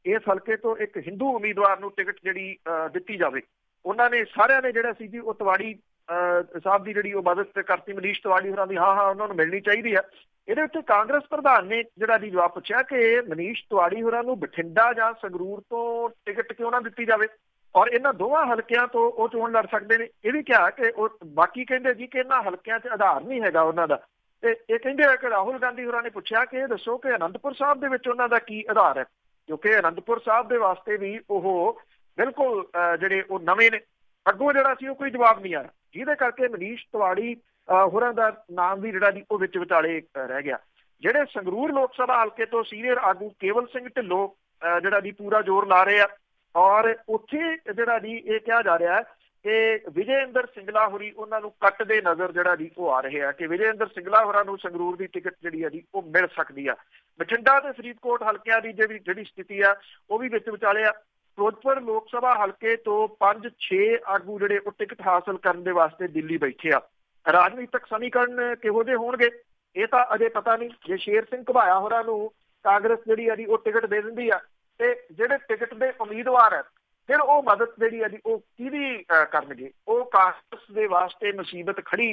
S2: ਇਸ ਹਲਕੇ ਤੋਂ ਇੱਕ ਹਿੰਦੂ ਉਮੀਦਵਾਰ ਨੂੰ ਟਿਕਟ ਜਿਹੜੀ ਦਿੱਤੀ ਜਾਵੇ, ਉਹਨਾਂ ਨੇ ਸਾਰਿਆਂ ਨੇ ਜਿਹੜਾ ਸੀ ਜੀ ਉਹ ਤਿਵਾੜੀ ਸਾਹਿਬ ਦੀ ਜਿਹੜੀ ਉਹ ਮਦਦ ਕਰਤੀ, ਮਨੀਸ਼ ਤਿਵਾੜੀ ਹੋਰਾਂ ਦੀ। ਹਾਂ ਉਹਨਾਂ ਨੂੰ ਮਿਲਣੀ ਚਾਹੀਦੀ ਆ। ਇਹਦੇ ਉੱਤੇ ਕਾਂਗਰਸ ਪ੍ਰਧਾਨ ਨੇ ਜਿਹੜਾ ਜੀ ਜਵਾਬ ਪੁੱਛਿਆ ਕਿ ਮਨੀਸ਼ ਤਿਵਾੜੀ ਹੋਰਾਂ ਨੂੰ ਬਠਿੰਡਾ ਜਾਂ ਸੰਗਰੂਰ ਤੋਂ ਟਿਕਟ ਕਿਉਂ ਨਾ ਦਿੱਤੀ ਜਾਵੇ, ਔਰ ਇਹਨਾਂ ਦੋਵਾਂ ਹਲਕਿਆਂ ਤੋਂ ਉਹ ਚੋਣ ਲੜ ਸਕਦੇ ਨੇ। ਇਹ ਵੀ ਕਿਹਾ ਕਿ ਉਹ ਬਾਕੀ ਕਹਿੰਦੇ ਜੀ ਕਿ ਇਹਨਾਂ ਹਲਕਿਆਂ 'ਚ ਆਧਾਰ ਨਹੀਂ ਹੈਗਾ ਉਹਨਾਂ ਦਾ, ਤੇ ਇਹ ਕਹਿੰਦੇ ਆ ਕਿ ਰਾਹੁਲ ਗਾਂਧੀ ਹੋਰਾਂ ਨੇ ਪੁੱਛਿਆ ਕਿ ਇਹ ਦੱਸੋ ਕਿ ਅਨੰਦਪੁਰ ਸਾਹਿਬ ਦੇ ਵਿੱਚ ਉਹਨਾਂ ਦਾ ਕੀ ਆਧਾਰ ਹੈ, ਕਿਉਂਕਿ ਅਨੰਦਪੁਰ ਸਾਹਿਬ ਦੇ ਵਾਸਤੇ ਵੀ ਉਹ ਬਿਲਕੁਲ ਜਿਹੜੇ ਉਹ ਨਵੇਂ ਨੇ। ਅੱਗੋਂ ਜਿਹੜਾ ਸੀ ਉਹ ਕੋਈ ਜਵਾਬ ਨਹੀਂ ਆਇਆ, ਜਿਹਦੇ ਕਰਕੇ ਮਨੀਸ਼ ਤਿਵਾੜੀ ਹੋਰਾਂ ਦਾ ਨਾਮ ਵੀ ਜਿਹੜਾ ਜੀ ਉਹ ਵਿੱਚ ਵਿਚਾਲੇ ਰਹਿ ਗਿਆ। ਜਿਹੜੇ ਸੰਗਰੂਰ ਲੋਕ ਸਭਾ ਹਲਕੇ ਤੋਂ ਸੀਨੀਅਰ ਆਗੂ ਕੇਵਲ ਸਿੰਘ ਢਿੱਲੋਂ ਜਿਹੜਾ ਜੀ ਪੂਰਾ ਜ਼ੋਰ ਲਾ ਰਹੇ ਆ, ਔਰ ਉੱਥੇ ਜਿਹੜਾ ਜੀ ਇਹ ਕਿਹਾ ਜਾ ਰਿਹਾ ਹੈ ਕਿ ਵਿਜੇ ਇੰਦਰ ਸਿੰਗਲਾ ਹੋਰੀ ਉਹਨਾਂ ਨੂੰ ਕੱਟ ਦੇ ਨਜ਼ਰ ਜਿਹੜਾ ਜੀ ਉਹ ਆ ਰਹੇ ਆ ਕਿ ਵਿਜੇ ਇੰਦਰ ਸਿੰਗਲਾ ਹੋਰਾਂ ਨੂੰ ਸੰਗਰੂਰ ਦੀ ਟਿਕਟ ਜਿਹੜੀ ਆ ਜੀ ਉਹ ਮਿਲ ਸਕਦੀ ਆ। ਬਠਿੰਡਾ ਤੇ ਫਰੀਦਕੋਟ ਹਲਕਿਆਂ ਦੀ ਜਿਹੜੀ ਸਥਿਤੀ ਆ ਉਹ ਵੀ ਵਿੱਚ ਵਿਚਾਲੇ ਆ। ਫਿਰੋਜ਼ਪੁਰ ਲੋਕ ਸਭਾ ਹਲਕੇ ਤੋਂ 5-6 ਆਗੂ ਜਿਹੜੇ ਉਹ ਟਿਕਟ ਹਾਸਲ ਕਰਨ ਦੇ ਵਾਸਤੇ ਦਿੱਲੀ ਬੈਠੇ ਆ। ਰਾਜਨੀਤਿਕ ਸਮੀਕਰਨ ਕਿਹੋ ਜਿਹੇ ਹੋਣਗੇ ਇਹ ਤਾਂ ਅਜੇ ਪਤਾ ਨਹੀਂ। ਜੇ ਸ਼ੇਰ ਸਿੰਘ ਘੁਬਾਇਆ ਹੋਰਾਂ ਨੂੰ ਕਾਂਗਰਸ ਜਿਹੜੀ ਆ ਜੀ ਉਹ ਟਿਕਟ ਦੇ ਦਿੰਦੀ ਆ, ਤੇ ਜਿਹੜੇ ਟਿਕਟ ਦੇ ਉਮੀਦਵਾਰ ਹੈ ਫਿਰ ਉਹ ਮਦਦ ਜਿਹੜੀ ਆ ਜੀ ਉਹ ਕਿਹਦੀ ਕਰਨਗੇ? ਉਹ ਕਾਂਗਰਸ ਦੇ ਵਾਸਤੇ ਮੁਸੀਬਤ ਖੜੀ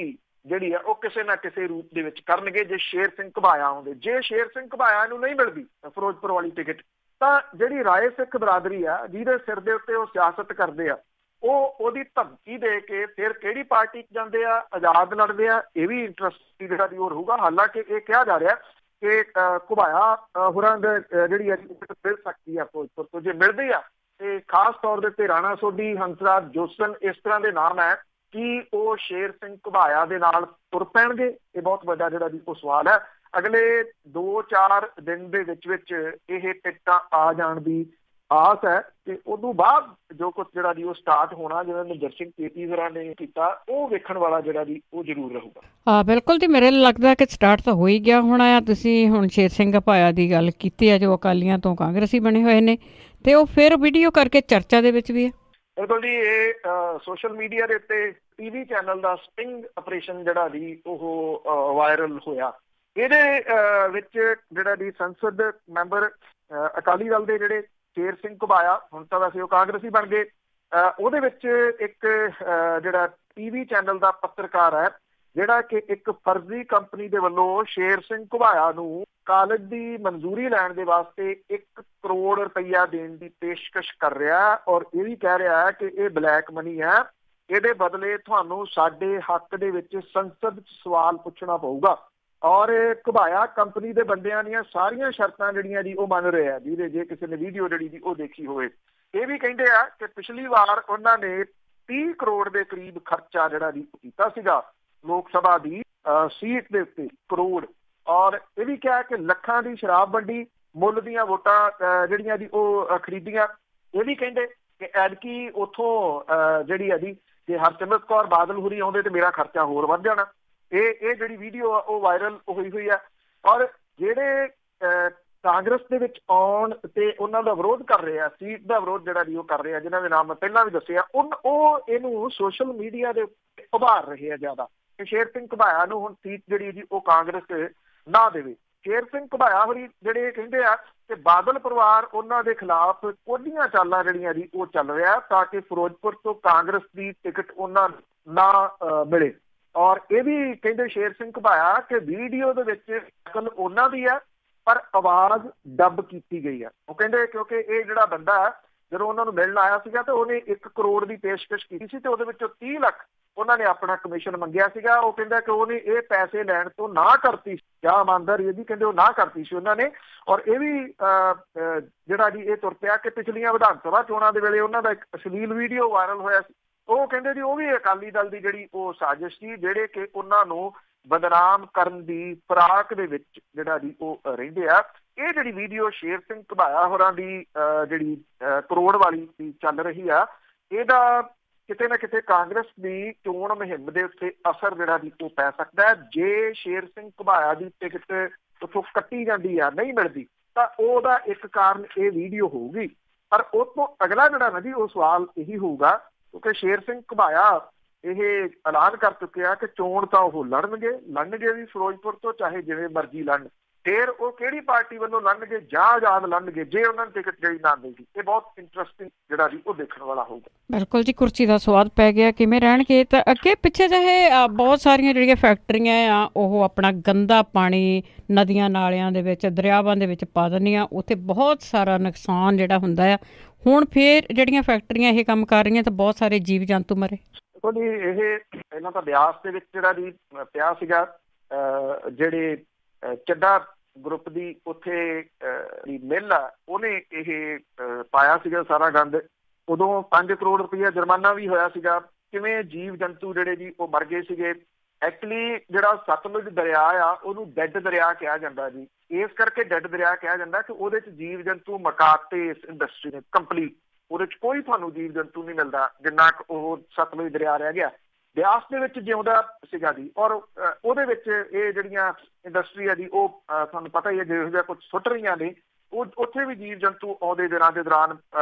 S2: ਜਿਹੜੀ ਆ ਉਹ ਕਿਸੇ ਨਾ ਕਿਸੇ ਰੂਪ ਦੇ ਵਿੱਚ ਕਰਨਗੇ ਜੇ ਸ਼ੇਰ ਸਿੰਘ ਘੁਬਾਇਆ ਆਉਂਦੇ। ਜੇ ਸ਼ੇਰ ਸਿੰਘ ਘੁਬਾਇਆ ਨੂੰ ਨਹੀਂ ਮਿਲਦੀ ਫਿਰੋਜ਼ਪੁਰ ਵਾਲੀ ਟਿਕਟ, ਤਾਂ ਜਿਹੜੀ ਰਾਏ ਸਿੱਖ ਬਰਾਦਰੀ ਆ ਜਿਹਦੇ ਸਿਰ ਦੇ ਉੱਤੇ ਉਹ ਸਿਆਸਤ ਕਰਦੇ ਆ, ਉਹਦੀ ਧਮਕੀ ਦੇ ਕੇ ਫਿਰ ਕਿਹੜੀ ਪਾਰਟੀ 'ਚ ਜਾਂਦੇ ਆ, ਆਜ਼ਾਦ ਲੜਦੇ ਆ, ਇਹ ਵੀ ਇੰਟਰਸਟ ਜਿਹੜਾ ਦੀ ਉਹ ਰਹੂਗਾ। ਹਾਲਾਂਕਿ ਇਹ ਕਿਹਾ ਜਾ ਰਿਹਾ ਕਿ ਘੁਬਾਇਆ ਹੋਰਾਂ ਦੇ ਜਿਹੜੀ ਮਿਲ ਸਕਦੀ ਆ ਫਿਰੋਜ਼ਪੁਰ ਤੋਂ। ਜੇ ਮਿਲਦੀ ਆ ਤੇ ਖਾਸ ਤੌਰ ਦੇ ਉੱਤੇ ਰਾਣਾ ਸੋਢੀ, ਹੰਸਰਾਜ ਜੋਸਨ ਇਸ ਤਰ੍ਹਾਂ ਦੇ ਨਾਮ ਹੈ ਕਿ ਉਹ ਸ਼ੇਰ ਸਿੰਘ ਘੁਬਾਇਆ ਦੇ ਨਾਲ ਤੁਰ ਪੈਣਗੇ। ਇਹ ਬਹੁਤ ਵੱਡਾ ਜਿਹੜਾ ਜੀ ਉਹ ਸਵਾਲ ਹੈ। ਅਗਲੇ 2-4 ਦਿਨ ਦੇ ਵਿੱਚ ਇਹ ਟਿਕਟਾਂ ਆ ਜਾਣ ਦੀ ਆਸ ਹੈ ਤੇ ਉਦੋਂ ਬਾਅਦ ਜੋ ਕੁਝ ਜਿਹੜਾ ਜੀ ਉਹ ਸਟਾਰਟ ਹੋਣਾ, ਜਿਵੇਂ ਨਿਰਜਰ ਸਿੰਘ ਪੀਟੀ ਹੋਰਾਂ ਨੇ ਕੀਤਾ, ਉਹ ਵੇਖਣ ਵਾਲਾ ਜਿਹੜਾ ਜੀ ਉਹ ਜ਼ਰੂਰ ਰਹੂਗਾ।
S1: ਹਾਂ ਬਿਲਕੁਲ ਜੀ, ਮੇਰੇ ਲੱਗਦਾ ਕਿ ਸਟਾਰਟ ਤਾਂ ਹੋ ਹੀ ਗਿਆ ਹੋਣਾ ਆ। ਤੁਸੀਂ ਹੁਣ ਸ਼ੇਰ ਸਿੰਘ ਘੁਬਾਇਆ ਦੀ ਗੱਲ ਕੀਤੀ ਹੈ, ਜੋ ਅਕਾਲੀਆਂ ਤੋਂ ਕਾਂਗਰਸੀ ਬਣੇ ਹੋਏ ਨੇ, ਤੇ ਉਹ ਫਿਰ ਵੀਡੀਓ ਕਰਕੇ ਚਰਚਾ ਦੇ ਵਿੱਚ ਵੀ ਹੈ।
S2: ਬਿਲਕੁਲ ਜੀ, ਇਹ ਸੋਸ਼ਲ ਮੀਡੀਆ ਦੇ ਉੱਤੇ TV ਚੈਨਲ ਦਾ ਸਟਿੰਗ ਆਪਰੇਸ਼ਨ ਜਿਹੜਾ ਜੀ ਉਹ ਵਾਇਰਲ ਹੋਇਆ। ਇਹਦੇ ਵਿੱਚ ਜਿਹੜਾ ਜੀ ਸੰਸਦ ਮੈਂਬਰ ਅਕਾਲੀ ਦਲ ਦੇ ਜਿਹੜੇ ਸ਼ੇਰ ਸਿੰਘ ਘੁਬਾਇਆ, ਹੁਣ ਤਾਂ ਵੈਸੇ ਉਹ ਕਾਂਗਰਸੀ ਬਣ ਗਏ, ਉਹਦੇ ਵਿੱਚ ਇੱਕ ਜਿਹੜਾ TV ਚੈਨਲ ਦਾ ਪੱਤਰਕਾਰ ਹੈ, ਜਿਹੜਾ ਕਿ ਇੱਕ ਫਰਜ਼ੀ ਕੰਪਨੀ ਦੇ ਵੱਲੋਂ ਸ਼ੇਰ ਸਿੰਘ ਘੁਬਾਇਆ ਨੂੰ ਕਾਲਜ ਦੀ ਮਨਜ਼ੂਰੀ ਲੈਣ ਦੇ ਵਾਸਤੇ 1 ਕਰੋੜ ਰੁਪਈਆ ਦੇਣ ਦੀ ਪੇਸ਼ਕਸ਼ ਕਰ ਰਿਹਾ ਔਰ ਇਹ ਵੀ ਕਹਿ ਰਿਹਾ ਹੈ ਕਿ ਇਹ ਬਲੈਕ ਮਨੀ ਹੈ, ਇਹਦੇ ਬਦਲੇ ਤੁਹਾਨੂੰ ਸਾਡੇ ਹੱਕ ਦੇ ਵਿੱਚ ਸੰਸਦ 'ਚ ਸਵਾਲ ਪੁੱਛਣਾ ਪਊਗਾ। ਔਰ ਘੁਬਾਇਆ ਕੰਪਨੀ ਦੇ ਬੰਦਿਆਂ ਦੀਆਂ ਸਾਰੀਆਂ ਸ਼ਰਤਾਂ ਜਿਹੜੀਆਂ ਜੀ ਉਹ ਮੰਨ ਰਹੇ ਆ, ਜਿਹਦੇ ਜੇ ਕਿਸੇ ਨੇ ਵੀਡੀਓ ਜਿਹੜੀ ਜੀ ਉਹ ਦੇਖੀ ਹੋਵੇ। ਇਹ ਵੀ ਕਹਿੰਦੇ ਆ ਕਿ ਪਿਛਲੀ ਵਾਰ ਉਹਨਾਂ ਨੇ 30 ਕਰੋੜ ਦੇ ਕਰੀਬ ਖਰਚਾ ਜਿਹੜਾ ਜੀ ਕੀਤਾ ਸੀਗਾ ਲੋਕ ਸਭਾ ਦੀ ਸੀਟ ਦੇ ਉੱਤੇ, ਕਰੋੜ। ਔਰ ਇਹ ਵੀ ਕਿਹਾ ਕਿ ਲੱਖਾਂ ਦੀ ਸ਼ਰਾਬ ਵੰਡੀ, ਮੁੱਲ ਦੀਆਂ ਵੋਟਾਂ ਜਿਹੜੀਆਂ ਜੀ ਉਹ ਖਰੀਦੀਆਂ। ਇਹ ਵੀ ਕਹਿੰਦੇ ਕਿ ਐਤਕੀ ਉੱਥੋਂ ਜਿਹੜੀ ਹੈ ਜੀ ਜੇ ਹਰਸਿਮਰਤ ਕੌਰ ਬਾਦਲ ਹੋਰੀ ਆਉਂਦੇ ਤੇ ਮੇਰਾ ਖਰਚਾ ਹੋਰ ਵੱਧ ਜਾਣਾ। ਇਹ ਜਿਹੜੀ ਵੀਡੀਓ ਆ ਉਹ ਵਾਇਰਲ ਹੋਈ ਹੋਈ ਆ। ਔਰ ਜਿਹੜੇ ਕਾਂਗਰਸ ਦੇ ਵਿੱਚ ਆਉਣ ਤੇ ਉਹਨਾਂ ਦਾ ਵਿਰੋਧ ਕਰ ਰਹੇ ਆ, ਸੀਟ ਦਾ ਵਿਰੋਧ ਜਿਹੜਾ ਜੀ ਉਹ ਕਰ ਰਹੇ ਆ, ਜਿਨ੍ਹਾਂ ਦੇ ਨਾਮ ਮੈਂ ਪਹਿਲਾਂ ਵੀ ਦੱਸਿਆ, ਉਹ ਇਹਨੂੰ ਸੋਸ਼ਲ ਮੀਡੀਆ ਦੇ ਉੱਤੇ ਉਭਾਰ ਰਹੇ ਆ ਜ਼ਿਆਦਾ ਕਿ ਸ਼ੇਰ ਸਿੰਘ ਘੁਬਾਇਆ ਨੂੰ ਹੁਣ ਸੀਟ ਜਿਹੜੀ ਜੀ ਉਹ ਕਾਂਗਰਸ ਨਾ ਦੇਵੇ। ਸ਼ੇਰ ਸਿੰਘ ਘੁਬਾਇਆ ਹੋਰੀ ਜਿਹੜੇ ਕਹਿੰਦੇ ਆ ਕਿ ਬਾਦਲ ਪਰਿਵਾਰ ਉਹਨਾਂ ਦੇ ਖਿਲਾਫ ਕੋਝੀਆਂ ਚਾਲਾਂ ਜਿਹੜੀਆਂ ਜੀ ਉਹ ਚੱਲ ਰਿਹਾ ਤਾਂ ਕਿ ਫਿਰੋਜ਼ਪੁਰ ਤੋਂ ਕਾਂਗਰਸ ਦੀ ਟਿਕਟ ਉਹਨਾਂ ਨਾ ਮਿਲੇ। ਔਰ ਇਹ ਵੀ ਕਹਿੰਦੇ ਸ਼ੇਰ ਸਿੰਘ ਘੁਬਾਇਆ ਕਿ ਵੀਡੀਓ ਦੇ ਵਿੱਚ ਨਕਲ ਉਹਨਾਂ ਦੀ ਹੈ ਪਰ ਆਵਾਜ਼ ਡੱਬ ਕੀਤੀ ਗਈ ਹੈ। ਉਹ ਕਹਿੰਦੇ ਕਿਉਂਕਿ ਇਹ ਜਿਹੜਾ ਬੰਦਾ ਜਦੋਂ ਉਹਨਾਂ ਨੂੰ ਮਿਲਣ ਆਇਆ ਸੀਗਾ ਤੇ ਉਹਨੇ 1 ਕਰੋੜ ਦੀ ਪੇਸ਼ਕਸ਼ ਕੀਤੀ ਸੀ ਤੇ ਉਹਦੇ ਵਿੱਚੋਂ 30 ਲੱਖ ਉਹਨਾਂ ਨੇ ਆਪਣਾ ਕਮਿਸ਼ਨ ਮੰਗਿਆ ਸੀਗਾ। ਉਹ ਕਹਿੰਦਾ ਕਿ ਉਹਨੇ ਇਹ ਪੈਸੇ ਲੈਣ ਤੋਂ ਨਾ ਕਰਤੀ, ਜਾਂ ਇਮਾਨਦਾਰੀ ਇਹਦੀ ਕਹਿੰਦੇ ਉਹ ਨਾ ਕਰਤੀ ਸੀ ਉਹਨਾਂ ਨੇ। ਔਰ ਇਹ ਵੀ ਜਿਹੜਾ ਜੀ ਇਹ ਤੁਰ ਪਿਆ ਕਿ ਪਿਛਲੀਆਂ ਵਿਧਾਨ ਸਭਾ ਚੋਣਾਂ ਦੇ ਵੇਲੇ ਉਹਨਾਂ ਦਾ ਇੱਕ ਅਸ਼ਲੀਲ ਵੀਡੀਓ ਵਾਇਰਲ ਹੋਇਆ ਸੀ। ਉਹ ਕਹਿੰਦੇ ਜੀ ਉਹ ਵੀ ਅਕਾਲੀ ਦਲ ਦੀ ਜਿਹੜੀ ਉਹ ਸਾਜ਼ਿਸ਼ ਸੀ, ਜਿਹੜੇ ਕਿ ਉਹਨਾਂ ਨੂੰ ਬਦਨਾਮ ਕਰਨ ਦੀ ਫਿਰਾਕ ਦੇ ਵਿੱਚ ਜਿਹੜਾ ਜੀ ਉਹ ਰਹਿੰਦੇ ਆ। ਇਹ ਜਿਹੜੀ ਵੀਡੀਓ ਸ਼ੇਰ ਸਿੰਘ ਘੁਬਾਇਆ ਹੋਰਾਂ ਦੀ ਜਿਹੜੀ ਕਰੋੜ ਵਾਲੀ ਚੱਲ ਰਹੀ ਆ, ਇਹਦਾ ਕਿਤੇ ਨਾ ਕਿਤੇ ਕਾਂਗਰਸ ਦੀ ਚੋਣ ਮੁਹਿੰਮ ਦੇ ਉੱਤੇ ਅਸਰ ਜਿਹੜਾ ਜੀ ਉਹ ਪੈ ਸਕਦਾ ਹੈ। ਜੇ ਸ਼ੇਰ ਸਿੰਘ ਘੁਬਾਇਆ ਦੀ ਟਿਕਟ ਉੱਥੋਂ ਕੱਟੀ ਜਾਂਦੀ ਆ, ਨਹੀਂ ਮਿਲਦੀ, ਤਾਂ ਉਹਦਾ ਇੱਕ ਕਾਰਨ ਇਹ ਵੀਡੀਓ ਹੋਊਗੀ। ਪਰ ਉਹ ਤੋਂ ਅਗਲਾ ਜਿਹੜਾ ਨਾ ਜੀ ਉਹ ਸਵਾਲ ਇਹੀ ਹੋਊਗਾ ਕਿਉਂਕਿ ਸ਼ੇਰ ਸਿੰਘ ਘੁਬਾਇਆ ਇਹ ਐਲਾਨ ਕਰ ਚੁੱਕਿਆ ਕਿ ਚੋਣ ਤਾਂ ਉਹ ਲੜਨਗੇ ਵੀ ਫਿਰੋਜ਼ਪੁਰ ਤੋਂ, ਚਾਹੇ ਜਿਵੇਂ ਮਰਜ਼ੀ ਲੜਨ। ਫਿਰ ਉਹ ਕਿਹੜੀ ਪਾਰਟੀ ਵੱਲੋਂ ਲੜਨਗੇ ਜਾਂ ਆਜ਼ਾਦ ਲੜਨਗੇ ਜੇ ਉਹਨਾਂ ਨੂੰ ਟਿਕਟ ਜਿਹੜੀ ਨਾ ਮਿਲਦੀ। ਇਹ ਬਹੁਤ ਇੰਟਰਸਟਿੰਗ ਜਿਹੜਾ ਜੀ ਉਹ ਦੇਖਣ ਵਾਲਾ ਹੋਊਗਾ।
S1: ਬਿਲਕੁਲ ਜੀ, ਕੁਰਸੀ ਦਾ ਸਵਾਦ ਪੈ ਗਿਆ, ਕਿਵੇਂ ਰਹਿਣਗੇ। ਤਾਂ ਅੱਗੇ ਪਿੱਛੇ ਜਿਹੇ ਬਹੁਤ ਸਾਰੀਆਂ ਜਿਹੜੀਆਂ ਫੈਕਟਰੀਆਂ ਆ ਉਹ ਆਪਣਾ ਗੰਦਾ ਪਾਣੀ ਨਦੀਆਂ ਨਾਲਿਆਂ ਦੇ ਵਿੱਚ, ਦਰਿਆਵਾਂ ਦੇ ਵਿੱਚ ਪਾ ਦਿੰਦੀਆਂ, ਉੱਥੇ ਬਹੁਤ ਸਾਰਾ ਨੁਕਸਾਨ ਜਿਹੜਾ ਹੁੰਦਾ ਆ। ਹੁਣ ਫਿਰ ਜਿਹੜੀਆਂ ਫੈਕਟਰੀਆਂ ਇਹ ਕੰਮ ਕਰ ਰਹੀਆਂ ਤਾਂ ਬਹੁਤ ਸਾਰੇ ਜੀਵ ਜੰਤੂ ਮਰੇ।
S2: ਦੇਖੋ ਜੀ, ਇਹ ਪਹਿਲਾਂ ਤਾਂ ਬਿਆਸ ਦੇ ਵਿੱਚ ਜਿਹੜਾ ਜੀ ਪਿਆ ਸੀਗਾ, ਜਿਹੜੇ ਚੱਡਾ ਗਰੁੱਪ ਦੀ ਉੱਥੇ ਮਿੱਲ ਆ, ਉਹਨੇ ਇਹ ਪਾਇਆ ਸੀਗਾ ਸਾਰਾ ਗੰਦ। ਉਦੋਂ 5 ਕਰੋੜ ਰੁਪਈਆ ਜੁਰਮਾਨਾ ਵੀ ਹੋਇਆ ਸੀਗਾ। ਕਿਵੇਂ ਜੀਵ ਜੰਤੂ ਜਿਹੜੇ ਜੀ ਉਹ ਮਰ ਗਏ ਸੀਗੇ। ਐਕਚੁਅਲੀ ਜਿਹੜਾ ਸਤਲੁਜ ਦਰਿਆ ਆ ਉਹਨੂੰ ਡੈੱਡ ਦਰਿਆ ਕਿਹਾ ਜਾਂਦਾ ਜੀ। ਇਸ ਕਰਕੇ ਡੈੱਡ ਦਰਿਆ ਕਿਹਾ ਜਾਂਦਾ ਕਿ ਉਹਦੇ 'ਚ ਜੀਵ ਜੰਤੂ ਮੁਕਾਤੇ ਇਸ ਇੰਡਸਟਰੀ ਨੇ ਕੰਪਲੀਟ, ਉਹਦੇ 'ਚ ਕੋਈ ਤੁਹਾਨੂੰ ਜੀਵ ਜੰਤੂ ਨਹੀਂ ਮਿਲਦਾ ਜਿੰਨਾ ਕੁ ਉਹ ਸਤਲੁਜ ਦਰਿਆ ਰਹਿ ਗਿਆ। ਬਿਆਸ ਦੇ ਵਿੱਚ ਜਿਉਂਦਾ ਸੀਗਾ ਜੀ। ਔਰ ਉਹਦੇ ਵਿੱਚ ਇਹ ਜਿਹੜੀਆਂ ਇੰਡਸਟਰੀ ਆ ਜੀ ਉਹ ਤੁਹਾਨੂੰ ਪਤਾ ਹੀ ਹੈ ਜਿਹੋ ਜਿਹਾ ਕੁਛ ਸੁੱਟ ਰਹੀਆਂ ਨੇ, ਉਹ ਉੱਥੇ ਵੀ ਜੀਵ ਜੰਤੂ ਆਉਂਦੇ ਦਿਨਾਂ ਦੇ ਦੌਰਾਨ